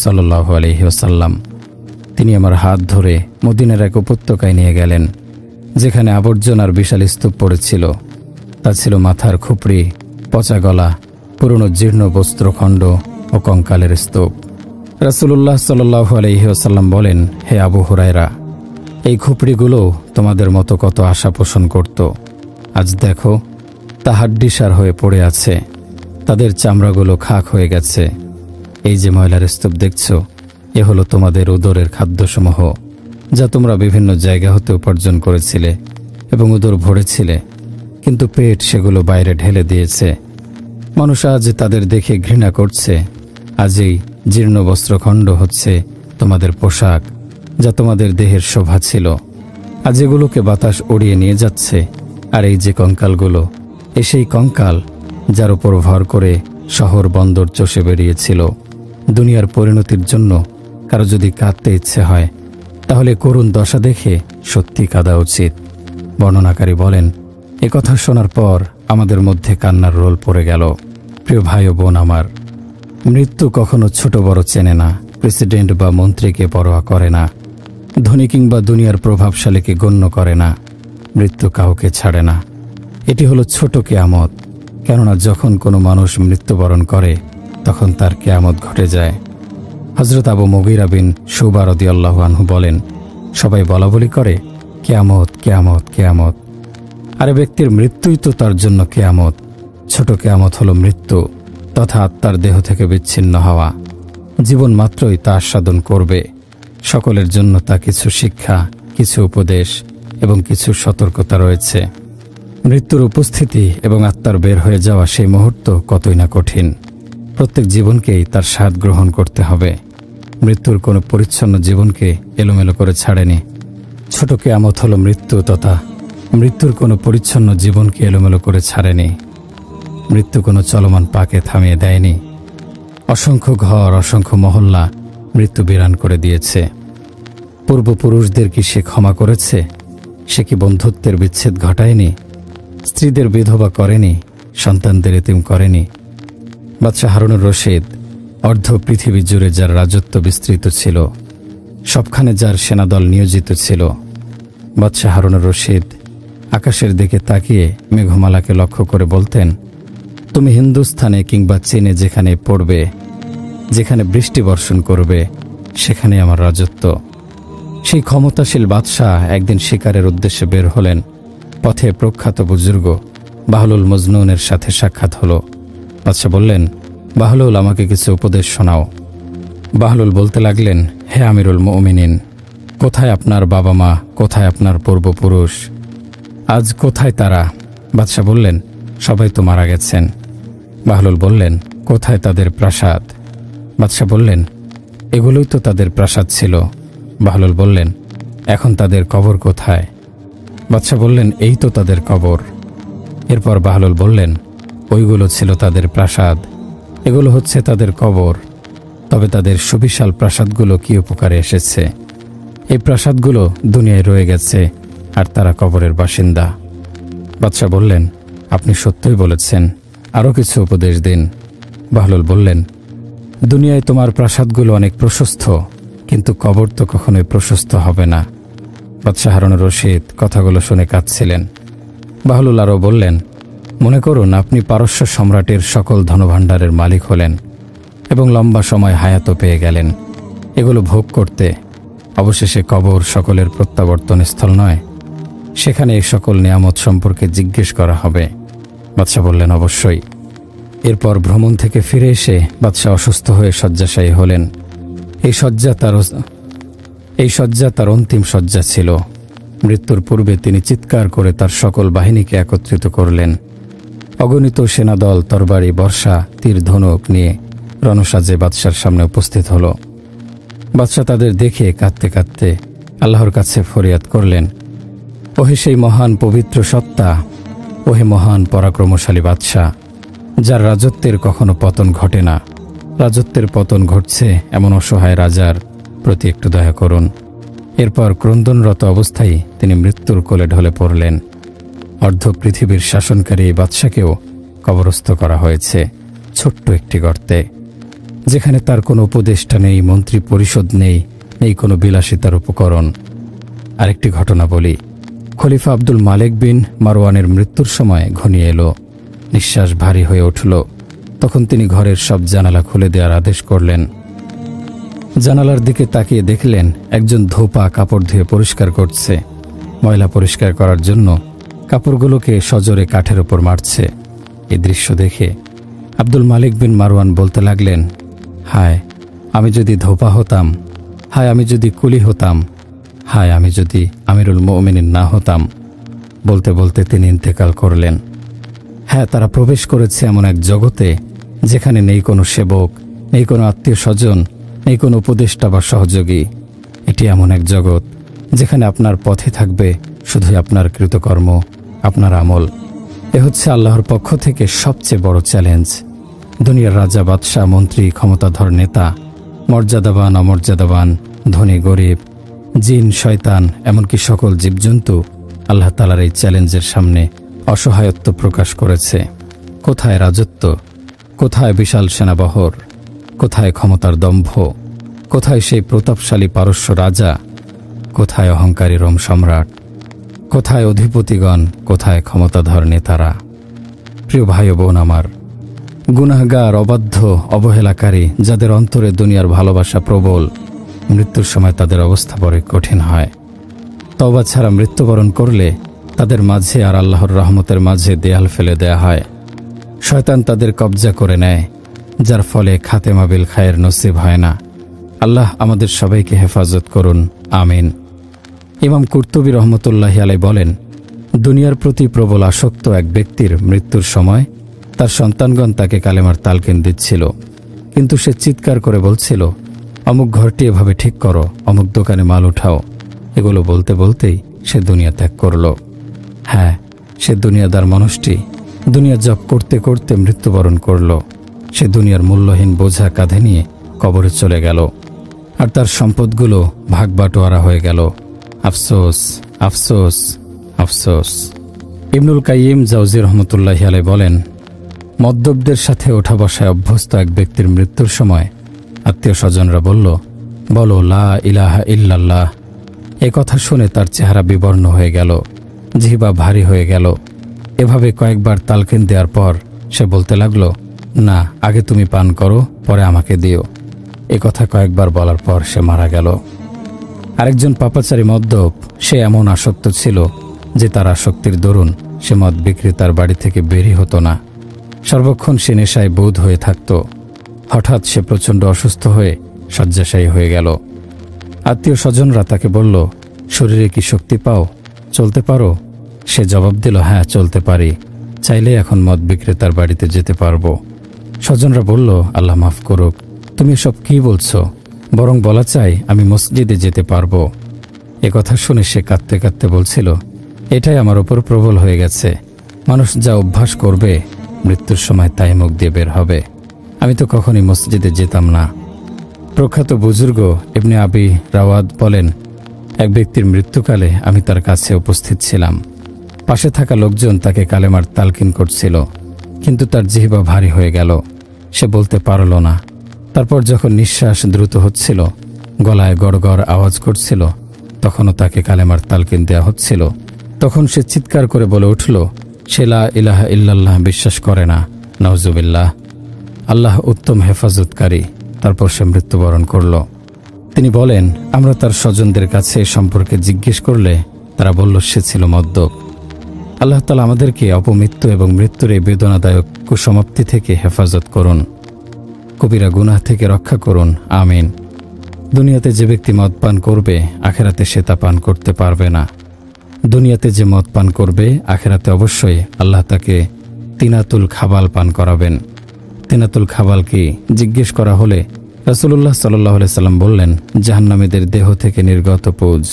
সাল্লাল্লাহু আলাইহি ওয়াসাল্লাম। তিনি আমার হাত ধরে মদিনার এক উপত্যকায় নিয়ে গেলেন, যেখানে আবর্জনার বিশাল স্তূপ পড়েছিল। তা ছিল মাথার খুপড়ি, পচা গলা, পুরনো জীর্ণ বস্ত্রখণ্ড ও কঙ্কালের স্তূপ। রাসূলুল্লাহ সাল্লাল্লাহু আলাইহি ওয়াসাল্লাম বলেন, হে আবু হুরায়রা, এই খুপড়িগুলো তোমাদের মতো কত আশা পোষণ করত। আজ দেখো তা হাড্ডিসার হয়ে পড়ে আছে, তাদের চামড়াগুলো খাক হয়ে গেছে। এই যে ময়লার স্তূপ দেখছ, এ হলো তোমাদের উদরের খাদ্যসমূহ, যা তোমরা বিভিন্ন জায়গা হতে উপার্জন করেছিলে এবং উদর ভরেছিলে, কিন্তু পেট সেগুলো বাইরে ঢেলে দিয়েছে। মানুষ আজ তাদের দেখে ঘৃণা করছে। আজ এই জীর্ণ বস্ত্রখণ্ড হচ্ছে তোমাদের পোশাক, যা তোমাদের দেহের শোভা ছিল। আজ এগুলোকে বাতাস উড়িয়ে নিয়ে যাচ্ছে। আর এই যে কঙ্কালগুলো, সেই কঙ্কাল যার উপর ভর করে শহর বন্দর চষে বেরিয়েছিল। দুনিয়ার পরিণতির জন্য কারো যদি কাঁদতে ইচ্ছে হয়, তাহলে করুণ দশা দেখে সত্যি কাঁদা উচিত। বর্ণনাকারী বলেন, এ কথা শোনার পর আমাদের মধ্যে কান্নার রোল পড়ে গেল। প্রিয় ভাই ও বোন আমার, মৃত্যু কখনো ছোট বড় চেনে না, প্রেসিডেন্ট বা মন্ত্রীকে পরোয়া করে না, ধনী কিংবা দুনিয়ার প্রভাবশালীকে গণ্য করে না। মৃত্যু কাউকে ছাড়ে না। এটি হলো ছোট কেয়ামত, কেননা যখন কোনো মানুষ মৃত্যুবরণ করে তখন তার কেয়ামত ঘটে যায়। হযরত আবু মুগীরা বিন শুবা রাদিয়াল্লাহু আনহু বলেন, সবাই বলাবলি করে, কেয়ামত কেয়ামত কেয়ামত। আর ব্যক্তির মৃত্যুই তো তার জন্য কেয়ামত। ছোট কেয়ামত হলো মৃত্যু তথা আত্মার দেহ থেকে বিচ্ছিন্ন হওয়া। জীবন মাত্রই তা আস্বাদন করবে। সকলের জন্য তা কিছু শিক্ষা, কিছু উপদেশ এবং কিছু সতর্কতা রয়েছে। মৃত্যুর উপস্থিতি এবং আত্মার বের হয়ে যাওয়া সেই মুহূর্ত কতই না কঠিন। প্রত্যেক জীবনকেই তার স্বাদ গ্রহণ করতে হবে। মৃত্যুর কোনো পরিচ্ছন্ন জীবনকে এলোমেলো করে ছাড়েনি। ছোট কেয়ামত হলো মৃত্যু তথা মৃত্যুর কোনো পরিচ্ছন্ন জীবনকে এলোমেলো করে ছাড়েনি। মৃত্যু কোনো চলমান পাকে থামিয়ে দেয়নি। অসংখ্য ঘর, অসংখ্য মহল্লা মৃত্যু বিরান করে দিয়েছে। পূর্বপুরুষদের কি সে ক্ষমা করেছে? সে কি বন্ধুত্বের বিচ্ছেদ ঘটায়নি? স্ত্রীদের বিধবা করেনি? সন্তানদের এতিম করেনি? বাদশাহ হারুনুর রশিদ অর্ধ পৃথিবী জুড়ে যার রাজত্ব বিস্তৃত ছিল, সবখানে যার সেনাদল নিয়োজিত ছিল, বাদশাহ হারুনুর রশিদ আকাশের দিকে তাকিয়ে মেঘমালাকে লক্ষ্য করে বলতেন, তুমি হিন্দুস্থানে কিংবা চীনে যেখানে পড়বে, যেখানে বৃষ্টি বর্ষণ করবে, সেখানে আমার রাজত্ব। সেই ক্ষমতাশীল বাদশাহ একদিন শিকারের উদ্দেশ্যে বের হলেন। পথে প্রখ্যাত বুজুর্গ বাহলুল মজনুনের সাথে সাক্ষাৎ হলো। বাদশাহ বললেন, বাহলুল, আমাকে কিছু উপদেশ শোনাও। বাহলুল বলতে লাগলেন, হে আমিরুল মুমিনিন, কোথায় আপনার বাবা মা, কোথায় আপনার পূর্বপুরুষ? আজ কোথায় তারা? বাদশাহ বললেন, সবাই তো মারা গেছেন। বাহলুল বললেন, কোথায় তাদের প্রাসাদ? বাদশাহ বললেন, এগুলোই তো তাদের প্রাসাদ ছিল। বাহলুল বললেন, এখন তাদের কবর কোথায়? বাদশাহ বললেন, এই তো তাদের কবর। এরপর বাহলুল বললেন, ওইগুলো ছিল তাদের প্রাসাদ, এগুলো হচ্ছে তাদের কবর। তবে তাদের সুবিশাল প্রাসাদগুলো কি উপকারে এসেছে? এই প্রাসাদগুলো দুনিয়ায় রয়ে গেছে, আর তারা কবরের বাসিন্দা। বাদশাহ বললেন, আপনি সত্যই বলেছেন, আরও কিছু উপদেশ দিন। বাহলুল বললেন, দুনিয়ায় তোমার প্রাসাদগুলো অনেক প্রশস্ত, কিন্তু কবর তো কখনোই প্রশস্ত হবে না। বাদশাহ হারুনুর রশিদ কথাগুলো শুনে কাঁদছিলেন। বাহলুল আরও বললেন, মনে করুন আপনি পারস্য সম্রাটের সকল ধনভাণ্ডারের মালিক হলেন এবং লম্বা সময় হায়াতও পেয়ে গেলেন এগুলো ভোগ করতে। অবশেষে কবর সকলের প্রত্যাবর্তন স্থল নয়, সেখানে এই সকল নিয়ামত সম্পর্কে জিজ্ঞেস করা হবে। বাদশাহ বললেন, অবশ্যই। এরপর ভ্রমণ থেকে ফিরে এসে বাদশাহ অসুস্থ হয়ে শয্যাশায়ী হলেন। এই শয্যা তার অন্তিম শয্যা ছিল। মৃত্যুর পূর্বে তিনি চিৎকার করে তার সকল বাহিনীকে একত্রিত করলেন। অগণিত সেনাদল তরবারি, বর্ষা, তীর, ধনুক নিয়ে রণসাজে বাদশার সামনে উপস্থিত হলো। বাদশাহ তাদের দেখে কাঁদতে কাঁদতে আল্লাহর কাছে ফরিয়াদ করলেন, ওহে সেই মহান পবিত্র সত্তা, ওহে মহান পরাক্রমশালী বাদশাহ, যার রাজত্বের কখনো পতন ঘটে না, রাজত্বের পতন ঘটছে এমন অসহায় রাজার প্রতি একটু দয়া করুন। এরপর ক্রন্দনরত অবস্থায় তিনি মৃত্যুর কোলে ঢলে পড়লেন। অর্ধ পৃথিবীর শাসনকারী এই বাদশাকেও কবরস্থ করা হয়েছে ছোট্ট একটি গর্তে, যেখানে তার কোনো উপদেষ্টা নেই, মন্ত্রী পরিষদ নেই, নেই কোনো বিলাসিতার উপকরণ। আরেকটি ঘটনা বলি। খলিফা আব্দুল মালেক বিন মারওয়ানের মৃত্যুর সময় ঘনিয়ে এলো। নিঃশ্বাস ভারী হয়ে উঠল। তখন তিনি ঘরের সব জানালা খুলে দেওয়ার আদেশ করলেন। জানালার দিকে তাকিয়ে দেখলেন একজন ধোপা কাপড় ধুয়ে পরিষ্কার করছে। ময়লা পরিষ্কার করার জন্য কাপড়গুলোকে সজোরে কাঠের ওপর মারছে। এই দৃশ্য দেখে আব্দুল মালিক বিন মারওয়ান বলতে লাগলেন, হায়, আমি যদি ধোপা হতাম, হায় আমি যদি কুলি হতাম, হায় আমি যদি আমিরুল মুমিনিন না হতাম। বলতে বলতে তিনি ইন্তেকাল করলেন। হ্যাঁ, তারা প্রবেশ করেছে এমন এক জগতে যেখানে নেই কোনো সেবক, নেই কোনো আত্মীয় স্বজন, নেই কোনো উপদেষ্টা বা সহযোগী। এটি এমন এক জগৎ যেখানে আপনার পথে থাকবে শুধুই আপনার কৃতকর্ম, আপনার আমল। এ হচ্ছে আল্লাহর পক্ষ থেকে সবচেয়ে বড় চ্যালেঞ্জ। দুনিয়ার রাজা, বাদশাহ, মন্ত্রী, ক্ষমতাধর নেতা, মর্যাদাবান, অমর্যাদাবান, ধনী, গরিব, জিন, শয়তান, এমনকি সকল জীবজন্তু আল্লাহ তাআলার এই চ্যালেঞ্জের সামনে অসহায়ত্ব প্রকাশ করেছে। কোথায় রাজত্ব, কোথায় বিশাল সেনাবহর, কোথায় ক্ষমতার দম্ভ, কোথায় সেই প্রতাপশালী পারস্য রাজা, কোথায় অহংকারী রোম সম্রাট, কোথায় অধিপতিগণ, কোথায় ক্ষমতাধর নেতারা। প্রিয় ভাই ও বোন আমার, গুনাহগার, অবাধ্য, অবহেলাকারী, যাদের অন্তরে দুনিয়ার ভালোবাসা প্রবল, মৃত্যুর সময় তাদের অবস্থা বড় কঠিন হয়। তওবা ছাড়া মৃত্যুবরণ করলে তাদের মাঝে আর আল্লাহর রহমতের মাঝে দেয়াল ফেলে দেয়া হয়। শয়তান তাদের কবজা করে নেয়, যার ফলে খাতেমা বিল খায়ের নসিব হয় না। আল্লাহ আমাদের সবাইকে হেফাজত করুন, আমিন। ইমাম কুরতুবী রহমতুল্লাহি আলাইহি বলেন, দুনিয়ার প্রতি প্রবল আসক্ত এক ব্যক্তির মৃত্যুর সময় তার সন্তানগণ তাকে কালেমার তালকিন দিচ্ছিল, কিন্তু সে চিৎকার করে বলছিল, অমুক ঘরটি এভাবে ঠিক করো, অমুক দোকানে মাল উঠাও। এগুলো বলতে বলতেই সে দুনিয়া ত্যাগ করল। হ্যাঁ, সে দুনিয়াদার মানুষটি দুনিয়া জপ করতে করতে মৃত্যুবরণ করল। সে দুনিয়ার মূল্যহীন বোঝা কাঁধে নিয়ে কবরে চলে গেল, আর তার সম্পদগুলো ভাগ বাটোয়ারা হয়ে গেল। আফসোস, আফসোস, আফসোস। ইবনুল কাইয়িম জাওজি রহমতুল্লাহি আলাইহি বলেন, মদ্যপদের সাথে ওঠা বসায় অভ্যস্ত এক ব্যক্তির মৃত্যুর সময় আত্মীয় স্বজনরা বলল, বলো লা ইলাহা ইল্লাল্লাহ। এ কথা শুনে তার চেহারা বিবর্ণ হয়ে গেল, জিহ্বা ভারী হয়ে গেল। এভাবে কয়েকবার তালকিন দেওয়ার পর সে বলতে লাগলো, না, আগে তুমি পান করো, পরে আমাকে দিও। এ কথা কয়েকবার বলার পর সে মারা গেল। আরেকজন পাপাচারী মদ্যপ, সে এমন আসক্ত ছিল যে তার আসক্তির দরুন সে মদ বিক্রেতার বাড়ি থেকে বেরই হতো না। সর্বক্ষণ সে নেশায় বোধ হয়ে থাকত। হঠাৎ সে প্রচণ্ড অসুস্থ হয়ে শয্যাশায়ী হয়ে গেল। আত্মীয় স্বজনরা তাকে বলল, শরীরে কি শক্তি পাও, চলতে পারো? সে জবাব দিল, হ্যাঁ, চলতে পারি, চাইলে এখন মদ বিক্রেতার বাড়িতে যেতে পারবো। স্বজনরা বলল, আল্লাহ মাফ করুক, তুমি এসব কি বলছো? বরং বলা চাই আমি মসজিদে যেতে পারবো। এ কথা শুনে সে কাঁদতে কাঁদতে বলছিল, এটাই আমার ওপর প্রবল হয়ে গেছে। মানুষ যা অভ্যাস করবে মৃত্যুর সময় তাই মুখ দিয়ে বের হবে। আমি তো কখনই মসজিদে যেতাম না। প্রখ্যাত বুজুর্গ ইবনে আবি রাওয়াদ বলেন, এক ব্যক্তির মৃত্যুকালে আমি তার কাছে উপস্থিত ছিলাম। পাশে থাকা লোকজন তাকে কালেমার তালকিন করছিল, কিন্তু তার জিহ্বা ভারী হয়ে গেল, সে বলতে পারল না। তারপর যখন নিঃশ্বাস দ্রুত হচ্ছিল, গলায় গড়গড় আওয়াজ করছিল, তখনও তাকে কালেমার তালকিন দেয়া হচ্ছিল। তখন সে চিৎকার করে বলে উঠল, সে লা ইলাহা ইল্লাল্লাহ বিশ্বাস করে না, নাউজুবিল্লাহ। আল্লাহ উত্তম হেফাজতকারী। তারপর সে মৃত্যুবরণ করল। তিনি বলেন, আমরা তার স্বজনদের কাছে এ সম্পর্কে জিজ্ঞেস করলে তারা বলল সে ছিল মদ্যপ। আল্লাহ তাআলা আমাদেরকে অপমৃত্যু এবং মৃত্যুর এই বেদনাদায়ক কুসমাপ্তি থেকে হেফাজত করুন, কবিরা গুনাহ থেকে রক্ষা করুন, আমিন। দুনিয়াতে যে ব্যক্তি মদ পান করবে, আখেরাতে সে তা পান করতে পারবে না। দুনিয়াতে যে মদ পান করবে, আখেরাতে অবশ্যই আল্লাহ তাকে তিনাতুল খাবাল পান করাবেন। ফিতনাতুল খাবাল কি জিজ্ঞেস করা হলে রাসূলুল্লাহ সাল্লাল্লাহু আলাইহি সাল্লাম বললেন, জাহান্নামীদের দেহ থেকে নির্গত পুজ।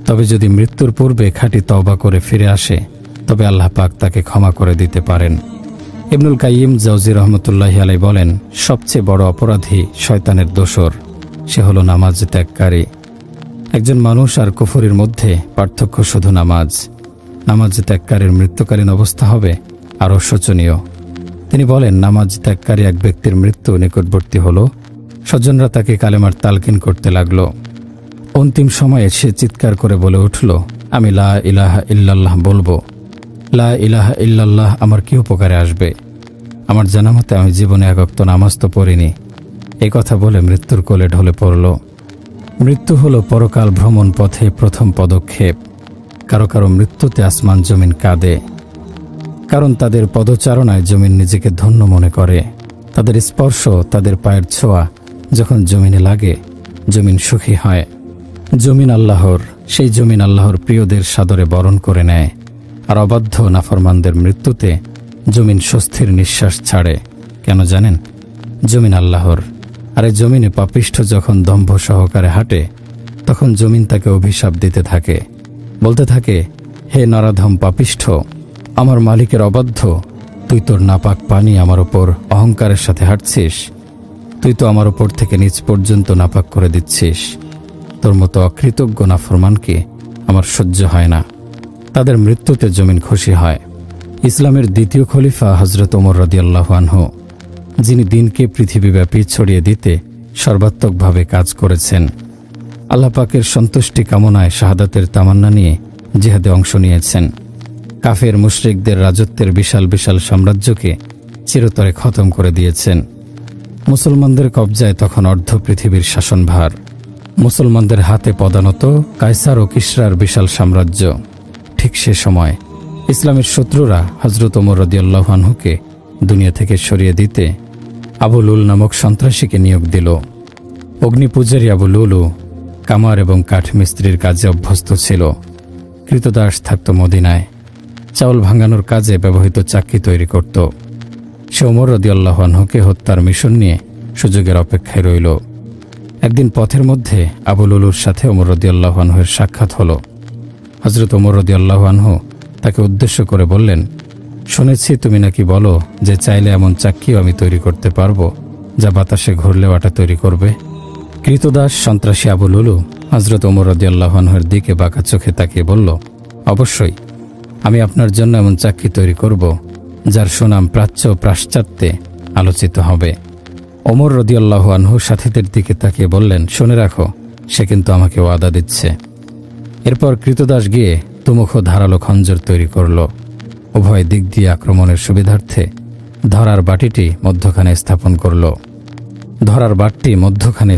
তবে যদি মৃত্যুর পূর্বে খাঁটি তওবা করে ফিরে আসে তবে আল্লাহ পাক তাকে ক্ষমা করে দিতে পারেন। ইবনুল কাইয়িম জাওজি রহমতুল্লাহি আলাইহি বলেন, সবচেয়ে বড় অপরাধী শয়তানের দোসর, সে হলো নামাজ ত্যাগকারী। একজন মানুষ আর কুফরির মধ্যে পার্থক্য শুধু নামাজ। নামাজ ত্যাগকারীর মৃত্যুকালীন অবস্থা হবে আরও শোচনীয়। তিনি বলেন, নামাজ ত্যাগকারী এক ব্যক্তির মৃত্যু নিকটবর্তী হল। স্বজনরা তাকে কালেমার তালকিন করতে লাগল। অন্তিম সময়ে সে চিৎকার করে বলে উঠল, আমি লা ইলাহা ইল্লাল্লাহ বলবো। লা ইলাহা ইল্লাল্লাহ আমার কি উপকারে আসবে? আমার জানা মতে আমি জীবনে এক ওয়াক্ত নামাজ তো পড়িনি। এই কথা বলে মৃত্যুর কোলে ঢলে পড়ল। মৃত্যু হলো পরকাল ভ্রমণ পথে প্রথম পদক্ষেপ। কারো কারো মৃত্যুতে আসমান জমিন কাঁদে, কারণ তাদের পদচারণায় জমিন নিজেকে ধন্য মনে করে। তাদের স্পর্শ, তাদের পায়ের ছোঁয়া যখন জমিনে লাগে, জমিন সুখী হয়। জমিন আল্লাহর, সেই জমিন আল্লাহর প্রিয়দের সাদরে বরণ করে নেয়। আর অবাধ্য নাফরমানদের মৃত্যুতে জমিন স্বস্তির নিঃশ্বাস ছাড়ে। কেন জানেন? জমিন আল্লাহর। আর এই জমিনে পাপিষ্ঠ যখন দম্ভ সহকারে হাঁটে, তখন জমিন তাকে অভিশাপ দিতে থাকে, বলতে থাকে, হে নরাধম পাপিষ্ঠ, আমার মালিকের অবাধ্য, তুই তোর নাপাক পানি আমার ওপর অহংকারের সাথে হাঁটছিস। তুই তো আমার ওপর থেকে নিচ পর্যন্ত নাপাক করে দিচ্ছিস। তোর মতো অকৃতজ্ঞ নাফরমানকে আমার সহ্য হয় না। তাদের মৃত্যুতে জমিন খুশি হয়। ইসলামের দ্বিতীয় খলিফা হযরত ওমর রাদিয়াল্লাহু আনহু, যিনি দিনকে পৃথিবীব্যাপী ছড়িয়ে দিতে সর্বাত্মকভাবে কাজ করেছেন, আল্লাহ পাকের সন্তুষ্টি কামনায় শাহাদাতের তামান্না নিয়ে জিহাদে অংশ নিয়েছেন। কাফের মুশরিকদের রাজত্বের বিশাল বিশাল সাম্রাজ্যকে চিরতরে খতম করে দিয়েছেন। মুসলমানদের কবজায় তখন অর্ধ পৃথিবীর শাসনভার। মুসলমানদের হাতে পদানত কায়সার ও কিসরার বিশাল সাম্রাজ্য। ঠিক সে সময় ইসলামের শত্রুরা হযরত ওমর রাদিয়াল্লাহু আনহুকে দুনিয়া থেকে সরিয়ে দিতে আবু লুল নামক সন্ত্রাসীকে নিয়োগ দিল। অগ্নিপূজারী আবু লুলু কামার এবং কাঠ মিস্ত্রির কাজে অভ্যস্ত ছিল। কৃতদাস থাকত মদিনায়, চাউল ভাঙানোর কাজে ব্যবহৃত চাক্কি তৈরি করত। সে ওমর রাদিয়াল্লাহু আনহুকে হত্যার মিশন নিয়ে সুযোগের অপেক্ষায় রইল। একদিন পথের মধ্যে আবু লুলুর সাথে ওমর রাদিয়াল্লাহু আনহুর সাক্ষাৎ হলো। হযরত ওমর রাদিয়াল্লাহু আনহু তাকে উদ্দেশ্য করে বললেন, শুনেছি তুমি নাকি বলো যে চাইলে এমন চাক্কিও আমি তৈরি করতে পারবো যা বাতাসে ঘুরলেও আটা তৈরি করবে। কৃতদাস সন্ত্রাসী আবু লুলু হযরত ওমর রাদিয়াল্লাহু আনহুর দিকে বাঁকা চোখে তাকিয়ে বলল, অবশ্যই, আমি আপনার জন্য এমন চাক্কি তৈরি করব যার সুনাম প্রাচ্য পাশ্চাত্যে আলোচিত হবে। ওমর রাদিয়াল্লাহু আনহু সাথীদের দিকে তাকিয়ে বললেন, শুনে রাখো, সে কিন্তু আমাকে ওয়াদা দিচ্ছে। এরপর কৃতদাস গিয়ে দুমুখো ধারালো খঞ্জর তৈরি করল। উভয় দিক দিয়ে আক্রমণের সুবিধার্থে ধরার বাটিটি মধ্যখানে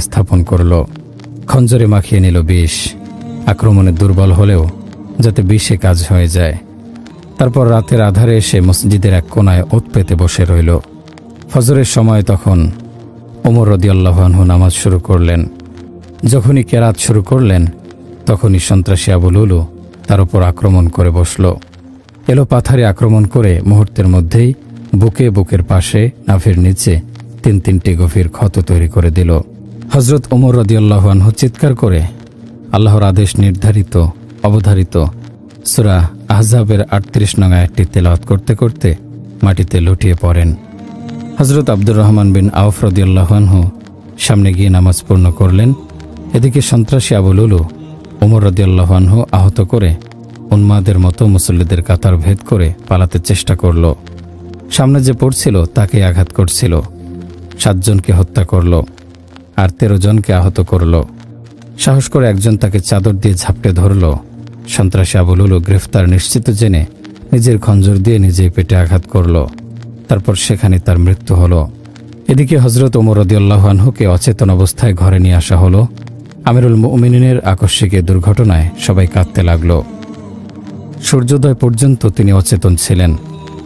স্থাপন করল। খঞ্জরে মাখিয়ে নিল বিষ। আক্রমণে দুর্বল হলেও যাতে বিষে কাজ হয়ে যায়। তারপর রাতের আধারে এসে মসজিদের এক কোনায় ওত পেতে বসে রইল। ফজরের সময় তখন ওমর রাদিয়াল্লাহু আনহু নামাজ শুরু করলেন। যখনই কেরাত শুরু করলেন, তখনই সন্ত্রাসী আবু লুলু তার উপর আক্রমণ করে বসল। এলো পাথারে আক্রমণ করে মুহূর্তের মধ্যেই বুকের পাশে নাভির নিচে 3টি গভীর ক্ষত তৈরি করে দিল। হযরত ওমর রাদিয়াল্লাহু আনহু চিৎকার করে আল্লাহর আদেশ নির্ধারিত অবধারিত সূরা আহজাবের 38 নং আয়াতটি তেলাওয়াত করতে করতে মাটিতে লুটিয়ে পড়েন। হযরত আব্দুর রহমান বিন আওফ রাদিয়াল্লাহু আনহু সামনে গিয়ে নামাজ পূর্ণ করলেন। এদিকে সন্ত্রাসী আবু লুলু ওমর রাদিয়াল্লাহু আনহু আহত করে উন্মাদের মতো মুসল্লিদের কাতার ভেদ করে পালাতে চেষ্টা করল। সামনে যে পড়ছিল তাকে আঘাত করছিল। 7 জনকে হত্যা করল আর 13 জনকে আহত করল। সাহস করে একজন তাকে চাদর দিয়ে ঝাপটে ধরল। সন্ত্রাসী আবু লুলু গ্রেফতার নিশ্চিত জেনে নিজের খঞ্জর দিয়ে নিজেই পেটে আঘাত করল। তারপর সেখানে তার মৃত্যু হল। এদিকে হযরত ওমর রাদিয়াল্লাহু আনহুকে অচেতন অবস্থায় ঘরে নিয়ে আসা হলো। আমিরুল মুমিনিনের আকস্মিক এ দুর্ঘটনায় সবাই কাঁদতে লাগল। সূর্যোদয় পর্যন্ত তিনি অচেতন ছিলেন।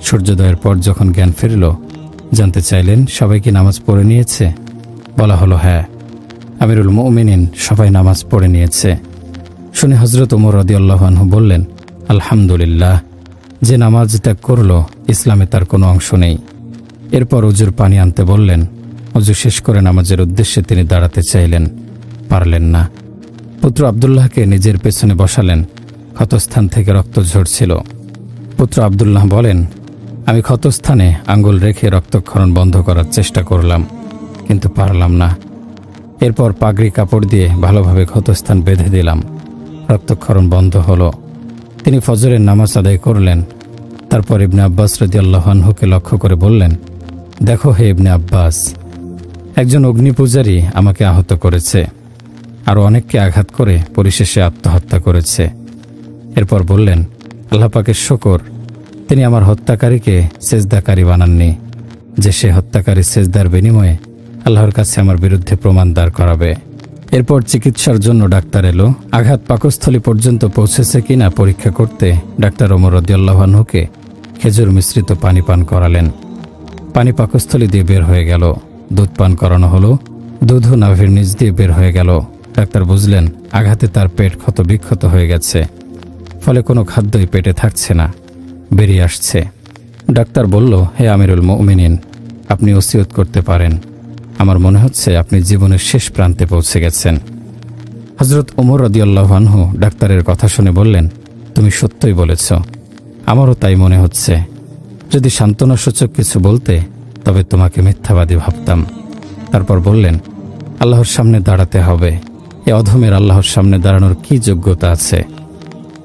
সূর্যোদয়ের পর যখন জ্ঞান ফিরল, জানতে চাইলেন সবাই কি নামাজ পড়ে নিয়েছে? বলা হলো, হ্যাঁ, আমিরুল মুমিনিন সবাই নামাজ পড়ে নিয়েছে। শুনে হযরত ওমর রাদিয়াল্লাহু আনহু বললেন, আলহামদুলিল্লাহ, যে নামাজ ত্যাগ করল ইসলামে তার কোনো অংশ নেই। এরপর অজুর পানি আনতে বললেন। অজু শেষ করে নামাজের উদ্দেশ্যে তিনি দাঁড়াতে চাইলেন, পারলেন না। পুত্র আবদুল্লাহকে নিজের পেছনে বসালেন। ক্ষতস্থান থেকে রক্ত ঝরছিল। পুত্র আবদুল্লাহ বলেন, আমি ক্ষতস্থানে আঙ্গুল রেখে রক্তক্ষরণ বন্ধ করার চেষ্টা করলাম, কিন্তু পারলাম না। এরপর পাগড়ি কাপড় দিয়ে ভালোভাবে ক্ষতস্থান বেঁধে দিলাম। রক্তক্ষরণ বন্ধ হলো। তিনি ফজরের নামাজ আদায় করলেন। তারপর ইবনে আব্বাস রাদিয়াল্লাহু আনহুকে লক্ষ্য করে বললেন, দেখো হে ইবনে আব্বাস, একজন অগ্নিপূজারী আমাকে আহত করেছে, আরও অনেককে আঘাত করে পরিশেষে আত্মহত্যা করেছে। এরপর বললেন, আল্লাহ পাকের শুকর, তিনি আমার হত্যাকারীকে সেজদাকারী বানাননি, যে সে হত্যাকারী সেজদার বিনিময়ে আল্লাহর কাছে আমার বিরুদ্ধে প্রমাণ দাঁড় করাবে। এরপর চিকিৎসার জন্য ডাক্তার এলো। আঘাত পাকস্থলী পর্যন্ত পৌঁছেছে কিনা পরীক্ষা করতে ডাক্তার ওমর রাদিয়াল্লাহু আনহুকে খেজুর মিশ্রিত পানি পান করালেন। পানি পাকস্থলী দিয়ে বের হয়ে গেল। দুধ পান করানো হলো। দুধও নাভির নিচ দিয়ে বের হয়ে গেল। ডাক্তার বুঝলেন আঘাতে তার পেট ক্ষত বিক্ষত হয়ে গেছে, ফলে কোনো খাদ্যই পেটে থাকছে না, বেরিয়ে আসছে। ডাক্তার বলল, হে আমিরুল মুমিনিন, আপনি ওসিয়ত করতে পারেন। আমার মনে হচ্ছে আপনি জীবনের শেষ প্রান্তে পৌঁছে গেছেন। হযরত ওমর রাদিয়াল্লাহু আনহু ডাক্তারের কথা শুনে বললেন, তুমি সত্যই বলেছ, আমারও তাই মনে হচ্ছে। যদি সান্ত্বনাসূচক কিছু বলতে তবে তোমাকে মিথ্যাবাদী ভাবতাম। তারপর বললেন, আল্লাহর সামনে দাঁড়াতে হবে। এ অধমের আল্লাহর সামনে দাঁড়ানোর কি যোগ্যতা আছে?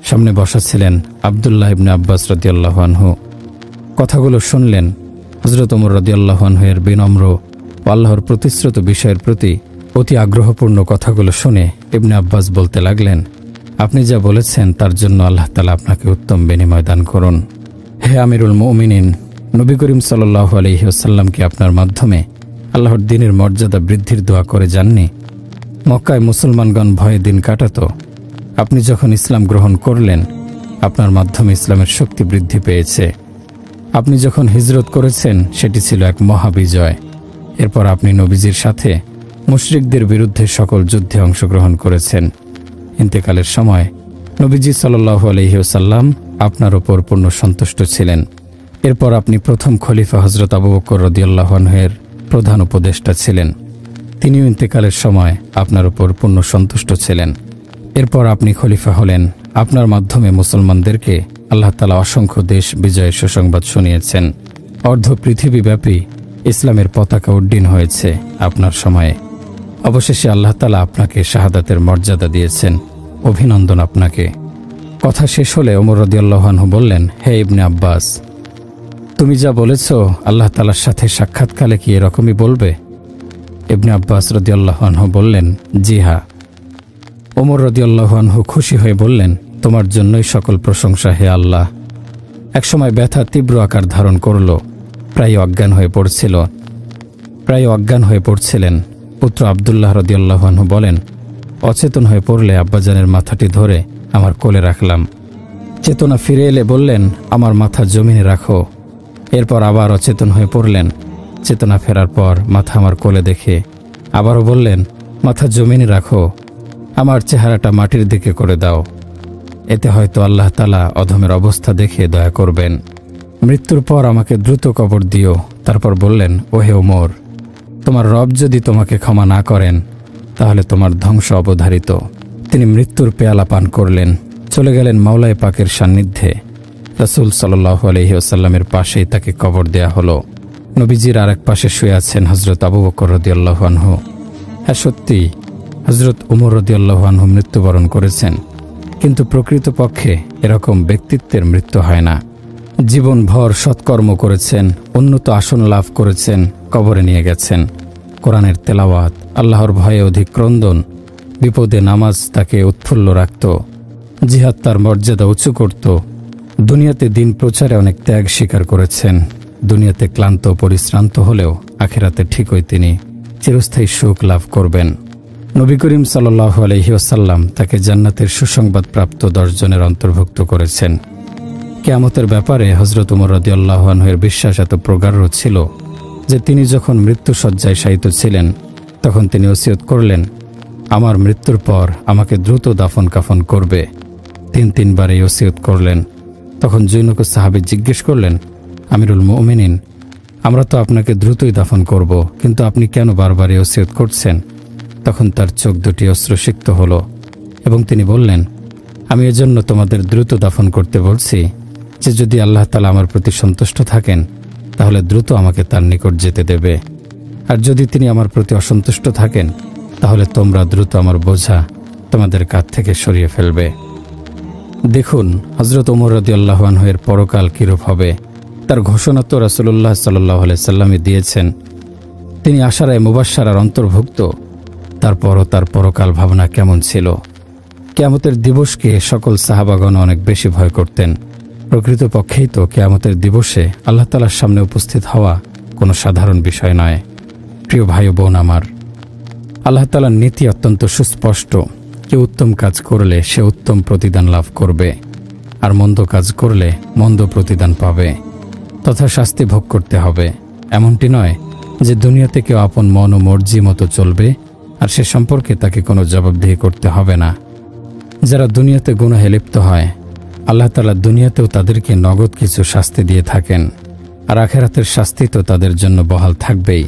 সামনে বসা ছিলেন আবদুল্লাহ ইবনে আব্বাস রাদিয়াল্লাহু আনহু। কথাগুলো শুনলেন। হযরত ওমর রাদিয়াল্লাহু আনহু এর বিনম্র ও আল্লাহর প্রতিশ্রুত বিষয়ের প্রতি অতি আগ্রহপূর্ণ কথাগুলো শুনে ইবনে আব্বাস বলতে লাগলেন, আপনি যা বলেছেন তার জন্য আল্লাহ তাআলা আপনাকে উত্তম বিনিময় দান করুন। হে আমিরুল মুমিনিন, নবী করিম সাল্লাল্লাহু আলাইহি ওয়াসাল্লাম কি আপনার মাধ্যমে আল্লাহর দ্বীনের মর্যাদা বৃদ্ধির দোয়া করে যাননি? মক্কায় মুসলমানগণ ভয়ে দিন কাটাত। আপনি যখন ইসলাম গ্রহণ করলেন, আপনার মাধ্যমে ইসলামের শক্তি বৃদ্ধি পেয়েছে। আপনি যখন হিজরত করেছেন, সেটি ছিল এক মহাবিজয়। এরপর আপনি নবীজির সাথে মুশরিকদের বিরুদ্ধে সকল যুদ্ধে অংশগ্রহণ করেছেন। ইন্তেকালের সময় নবীজি সাল্লাল্লাহু আলাইহি ওয়াসাল্লাম আপনার উপর পূর্ণ সন্তুষ্ট ছিলেন। এরপর আপনি প্রথম খলিফা হযরত আবু বকর রাদিয়াল্লাহু আনহু-এর প্রধান উপদেষ্টা ছিলেন। তিনিও ইন্তেকালের সময় আপনার উপর পূর্ণ সন্তুষ্ট ছিলেন। এরপর আপনি খলিফা হলেন। আপনার মাধ্যমে মুসলমানদেরকে আল্লাহ তাআলা অসংখ্য দেশ বিজয়ের সুসংবাদ শুনিয়েছেন। অর্ধ পৃথিবীব্যাপী ইসলামের পতাকা উড্ডীন হয়েছে আপনার সময়ে। অবশেষে আল্লাহ তাআলা আপনাকে শাহাদাতের মর্যাদা দিয়েছেন। অভিনন্দন আপনাকে। কথা শেষ হলে ওমর রাদিয়াল্লাহু আনহু বললেন, হে ইবনে আব্বাস, তুমি যা বলেছ আল্লাহ তাআলার সাথে সাক্ষাৎকালে কি এরকমই বলবে? ইবনে আব্বাস রাদিয়াল্লাহু আনহু বললেন, জি হ্যাঁ। ওমর রাদিয়াল্লাহু আনহু খুশি হয়ে বললেন, তোমার জন্যই সকল প্রশংসা হে আল্লাহ। একসময় ব্যথা তীব্র আকার ধারণ করল। প্রায় অজ্ঞান হয়ে পড়ছিলেন। পুত্র আবদুল্লাহ রাদিয়াল্লাহু আনহু বলেন, অচেতন হয়ে পড়লে আব্বাজানের মাথাটি ধরে আমার কোলে রাখলাম। চেতনা ফিরে এলে বললেন, আমার মাথা জমিনে রাখো। এরপর আবার অচেতন হয়ে পড়লেন। চেতনা ফেরার পর মাথা আমার কোলে দেখে আবারও বললেন, মাথা জমিনে রাখো, আমার চেহারাটা মাটির দিকে করে দাও। এতে হয়তো আল্লাহ তাআলা অধমের অবস্থা দেখে দয়া করবেন। মৃত্যুর পর আমাকে দ্রুত কবর দিও। তারপর বললেন, ওহে ওমর, তোমার রব যদি তোমাকে ক্ষমা না করেন তাহলে তোমার ধ্বংস অবধারিত। তিনি মৃত্যুর পেয়ালা পান করলেন। চলে গেলেন মাওলায়ে পাকের সান্নিধ্যে। রাসূল সাল্লাল্লাহু আলাইহি ওয়াসাল্লামের পাশেই তাকে কবর দেয়া হলো। নবীজির আরেক পাশে শুয়ে আছেন হযরত আবু বকর রাদিয়াল্লাহু আনহু। হ্যাঁ, সত্যি হযরত ওমর রাদিয়াল্লাহু আনহু মৃত্যুবরণ করেছেন, কিন্তু প্রকৃতপক্ষে এরকম ব্যক্তিত্বের মৃত্যু হয় না। জীবনভর সৎকর্ম করেছেন, উন্নত আসন লাভ করেছেন, কবরে নিয়ে গেছেন। কোরআনের তেলাওয়াত, আল্লাহর ভয়ে অধিক ক্রন্দন, বিপদে নামাজ তাকে উৎফুল্ল রাখত। জিহাদ তার মর্যাদা উঁচু করত। দুনিয়াতে দিন প্রচারে অনেক ত্যাগ স্বীকার করেছেন। দুনিয়াতে ক্লান্ত পরিশ্রান্ত হলেও আখিরাতে ঠিকই তিনি চিরস্থায়ী সুখ লাভ করবেন। নবী করিম সাল্লাল্লাহু আলাইহি ওয়াসাল্লাম তাকে জান্নাতের সুসংবাদ প্রাপ্ত 10 জনের অন্তর্ভুক্ত করেছেন। কিয়ামতের ব্যাপারে হযরত ওমর রাদিয়াল্লাহু আনহু-এর বিশ্বাস এত প্রগাঢ় ছিল যে তিনি যখন মৃত্যুশয্যায় শায়িত ছিলেন তখন তিনি ওসিয়ত করলেন, আমার মৃত্যুর পর আমাকে দ্রুত দাফন কাফন করবে। 3বার এই ওসিয়ত করলেন। তখন জৈনক সাহাবী জিজ্ঞেস করলেন, আমিরুল মুমিনিন, আমরা তো আপনাকে দ্রুতই দাফন করব, কিন্তু আপনি কেন বারবার এই ওসিয়ত করছেন? তখন তার চোখ দুটি অশ্রুসিক্ত হলো এবং তিনি বললেন, আমি এজন্য তোমাদের দ্রুত দাফন করতে বলছি যে যদি আল্লাহ তাআলা আমার প্রতি সন্তুষ্ট থাকেন তাহলে দ্রুত আমাকে তার নিকট যেতে দেবে, আর যদি তিনি আমার প্রতি অসন্তুষ্ট থাকেন তাহলে তোমরা দ্রুত আমার বোঝা তোমাদের কাঁধ থেকে সরিয়ে ফেলবে। দেখুন হযরত ওমর রাদিয়াল্লাহু আনহু এর পরকাল কিরূপ হবে তার ঘোষণা তো রাসূলুল্লাহ সাল্লাল্লাহু আলাইহি সাল্লামই দিয়েছেন। তিনি আশারায়ে মুবাশশারার অন্তর্ভুক্ত। তারপরও তার পরকাল ভাবনা কেমন ছিল? কিয়ামতের দিবসকে সকল সাহাবাগণ অনেক বেশি ভয় করতেন। প্রকৃতপক্ষেই তো কিয়ামতের দিবসে আল্লাহ তাআলার সামনে উপস্থিত হওয়া কোনো সাধারণ বিষয় নয়। প্রিয় ভাই ও বোন আমার, আল্লাহ তাআলার নীতি অত্যন্ত সুস্পষ্ট। কেউ উত্তম কাজ করলে সে উত্তম প্রতিদান লাভ করবে, আর মন্দ কাজ করলে মন্দ প্রতিদান পাবে, তথা শাস্তি ভোগ করতে হবে। এমনটি নয় যে দুনিয়াতে কেউ আপন মন ও মর্জি মতো চলবে আর সে সম্পর্কে তাকে কোনো জবাবদিহি করতে হবে না। যারা দুনিয়াতে গুনাহে লিপ্ত হয় আল্লাহ তাআলা দুনিয়াতেও তাদেরকে নগদ কিছু শাস্তি দিয়ে থাকেন, আর আখিরাতের শাস্তি তো তাদের জন্য বহাল থাকবেই।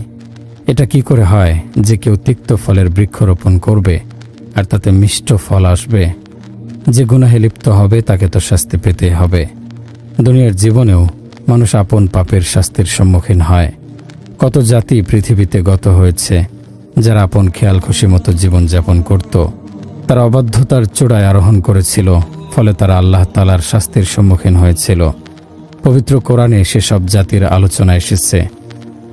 এটা কি করে হয় যে কেউ তিক্ত ফলের বৃক্ষরোপণ করবে আর তাতে মিষ্ট ফল আসবে? যে গুনাহে লিপ্ত হবে তাকে তো শাস্তি পেতে হবে। দুনিয়ার জীবনেও মানুষ আপন পাপের শাস্তির সম্মুখীন হয়। কত জাতি পৃথিবীতে গত হয়েছে যারা আপন খেয়াল খুশি মতো জীবনযাপন করত। তারা অবাধ্যতার চূড়ায় আরোহণ করেছিল, ফলে তারা আল্লাহ তাআলার শাস্তির সম্মুখীন হয়েছিল। পবিত্র কোরআনে সেসব জাতির আলোচনা এসেছে।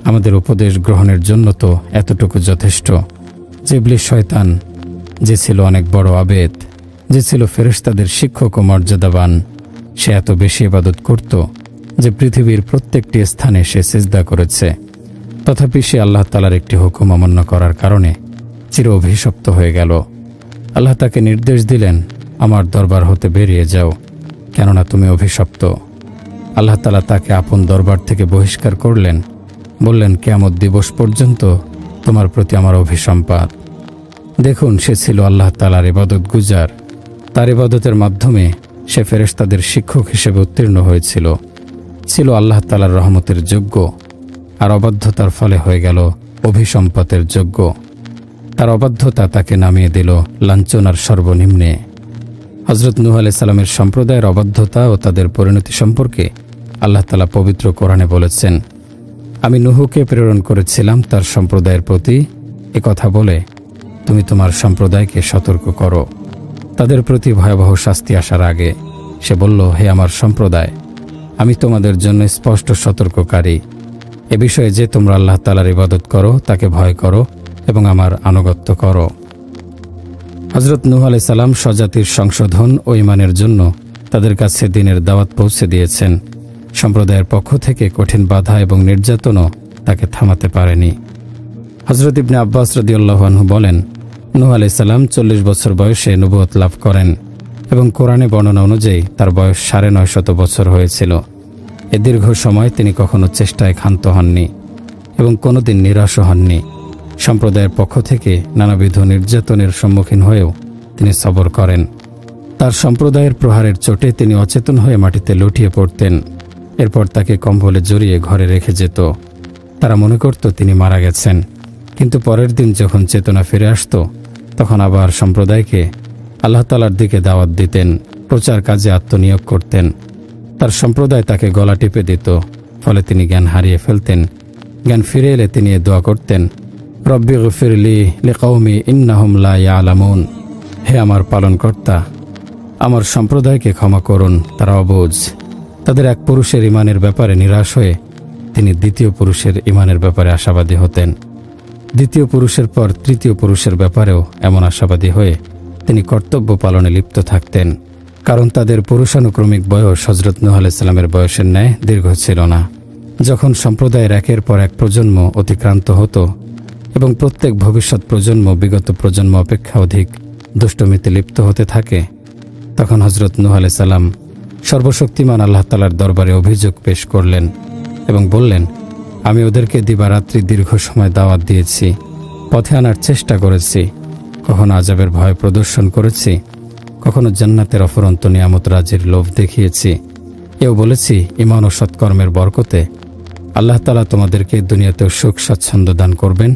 আমাদের উপদেশ গ্রহণের জন্য তো এতটুকু যথেষ্ট যে ইবলিস শয়তান, যে ছিল অনেক বড় আবেদ, যে ছিল ফেরেশতাদের শিক্ষক ও মর্যাদাবান, সে এত বেশি ইবাদত করত যে পৃথিবীর প্রত্যেকটি স্থানে সে সিজদা করেছে। তথাপি সে আল্লাহ তাআলার একটি হুকুম অমান্য করার কারণে চির অভিশপ্ত হয়ে গেল। আল্লাহ তাকে নির্দেশ দিলেন, আমার দরবার হতে বেরিয়ে যাও, কেননা তুমি অভিশপ্ত। আল্লাহ তাআলা তাকে আপন দরবার থেকে বহিষ্কার করলেন, বললেন, কিয়ামত দিবস পর্যন্ত তোমার প্রতি আমার অভিসম্পাত। দেখুন, সে ছিল আল্লাহ তাআলার ইবাদত গুজার। তার ইবাদতের মাধ্যমে সে ফেরেশতাদের শিক্ষক হিসেবে উত্তীর্ণ হয়েছিল, ছিল আল্লাহ তাআলার রহমতের যোগ্য, আর অবাধ্যতার ফলে হয়ে গেল অভিসম্পাতের যোগ্য। তার অবাধ্যতা তাকে নামিয়ে দিল লাঞ্ছনার সর্বনিম্নে। হযরত নূহ আলাইহিস সালামের সম্প্রদায়ের অবাধ্যতা ও তাদের পরিণতি সম্পর্কে আল্লাহ তাআলা পবিত্র কোরআনে বলেছেন, আমি নূহকে প্রেরণ করেছিলাম তার সম্প্রদায়ের প্রতি কথা বলে, তুমি তোমার সম্প্রদায়কে সতর্ক করো তাদের প্রতি ভয়াবহ শাস্তি আসার আগে। সে বলল, হে আমার সম্প্রদায়, আমি তোমাদের জন্য স্পষ্ট সতর্ককারী। এ বিষয়ে যে তোমরা আল্লাহ তাআলার ইবাদত করো, তাকে ভয় করো এবং আমার আনুগত্য করো। হযরত নূহ আলাইহিস সালাম স্বজাতির সংশোধন ও ঈমানের জন্য তাদের কাছে দ্বীনের দাওয়াত পৌঁছে দিয়েছেন। সম্প্রদায়ের পক্ষ থেকে কঠিন বাধা এবং নির্যাতনও তাকে থামাতে পারেনি। হযরত ইবনে আব্বাস রাদিয়াল্লাহু আনহু বলেন, নূহ আলাইহিস সালাম 40 বছর বয়সে নবুয়ত লাভ করেন এবং কোরআনে বর্ণনা অনুযায়ী তার বয়স 950 বছর হয়েছিল। এ দীর্ঘ সময় তিনি কখনো চেষ্টায় ক্ষান্ত হননি এবং কোনোদিন নিরাশও হননি। সম্প্রদায়ের পক্ষ থেকে নানাবিধ নির্যাতনের সম্মুখীন হয়েও তিনি সবর করেন। তার সম্প্রদায়ের প্রহারের চোটে তিনি অচেতন হয়ে মাটিতে লুটিয়ে পড়তেন। এরপর তাকে কম্বলে জড়িয়ে ঘরে রেখে যেত। তারা মনে করত তিনি মারা গেছেন, কিন্তু পরের দিন যখন চেতনা ফিরে আসত তখন আবার সম্প্রদায়কে আল্লাহ তাআলার দিকে দাওয়াত দিতেন, প্রচার কাজে আত্মনিয়োগ করতেন। তার সম্প্রদায় তাকে গলা টিপে দিত, ফলে তিনি জ্ঞান হারিয়ে ফেলতেন। জ্ঞান ফিরে এলে তিনি দোয়া করতেন, রব্বি গফিরলি লিকওমি ইন্নাহুম লা ইয়ালামুন। হে আমার পালনকর্তা, আমার সম্প্রদায়কে ক্ষমা করুন, তারা অবুঝ। তাদের এক পুরুষের ঈমানের ব্যাপারে নিরাশ হয়ে তিনি দ্বিতীয় পুরুষের ঈমানের ব্যাপারে আশাবাদী হতেন। দ্বিতীয় পুরুষের পর তৃতীয় পুরুষের ব্যাপারেও এমন আশাবাদী হয়ে তিনি কর্তব্য পালনে লিপ্ত থাকতেন, কারণ তাদের পুরুষানুক্রমিক বয়স হযরত নূহ আলাইহিস সালামের বয়সের ন্যায় দীর্ঘ ছিল না। যখন সম্প্রদায়ের একের পর এক প্রজন্ম অতিক্রান্ত হতো এবং প্রত্যেক ভবিষ্যৎ প্রজন্ম বিগত প্রজন্ম অপেক্ষা অধিক দুষ্টমিতে লিপ্ত হতে থাকে, তখন হযরত নূহ আলাইহিস সালাম সর্বশক্তিমান আল্লাহ তাআলার দরবারে অভিযোগ পেশ করলেন এবং বললেন, আমি ওদেরকে দিবারাত্রি দীর্ঘ সময় দাওয়াত দিয়েছি, পথে আনার চেষ্টা করেছি, কখনো আযাবের ভয় প্রদর্শন করেছি, কখনো জান্নাতের অফুরন্ত নিয়ামত রাজির লোভ দেখিয়েছি। এও বলেছি ঈমান ও সৎকর্মের বরকতে আল্লাহ তাআলা তোমাদেরকে দুনিয়াতেও সুখ স্বাচ্ছন্দ্য দান করবেন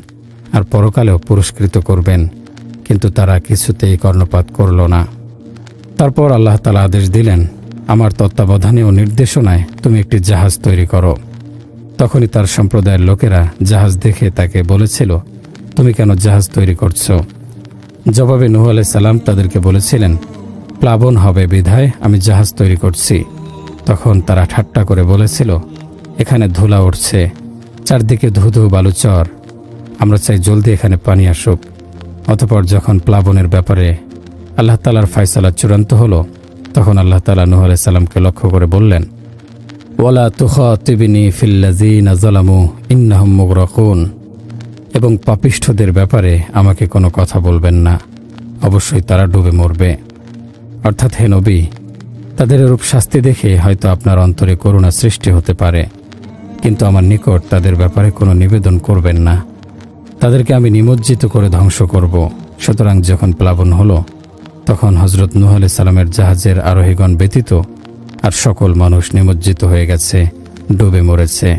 আর পরকালেও পুরস্কৃত করবেন, কিন্তু তারা কিছুতেই কর্ণপাত করল না। তারপর আল্লাহ তাআলা আদেশ দিলেন, আমার তত্ত্বাবধানে ও নির্দেশনায় তুমি একটি জাহাজ তৈরি করো। তখনই তার সম্প্রদায়ের লোকেরা জাহাজ দেখে তাকে বলেছিল, তুমি কেন জাহাজ তৈরি করছো? জবাবে নূহ আলাইহিস সালাম তাদেরকে বলেছিলেন, প্লাবন হবে বিধায় আমি জাহাজ তৈরি করছি। তখন তারা ঠাট্টা করে বলেছিল, এখানে ধুলা উঠছে, চারদিকে ধুধু বালুচর, আমরা চাই জলদি এখানে পানি আসুক। অতঃপর যখন প্লাবনের ব্যাপারে আল্লাহ তাআলার ফয়সালা চূড়ান্ত হলো, তখন আল্লাহ তাআলা নূহ আলাইহিস সালামকে লক্ষ্য করে বললেন, ওয়ালা তুখাতিবনি ফিল্লাযিনা যালামু ইন্নাহুম মুগরাকুন, এবং পাপিষ্ঠদের ব্যাপারে আমাকে কোনো কথা বলবেন না, অবশ্যই তারা ডুবে মরবে। অর্থাৎ হে নবী, তাদের এরূপ শাস্তি দেখে হয়তো আপনার অন্তরে করুণা সৃষ্টি হতে পারে, কিন্তু আমার নিকট তাদের ব্যাপারে কোনো নিবেদন করবেন না, তাদেরকে আমি নিমজ্জিত করে ধ্বংস করব। সুতরাং যখন প্লাবন হলো, তখন হযরত নূহ আলাইহিস সালামের জাহাজের আরোহীগণ ব্যতীত আর সকল মানুষ নিমজ্জিত হয়ে গেছে, ডুবে মরেছে।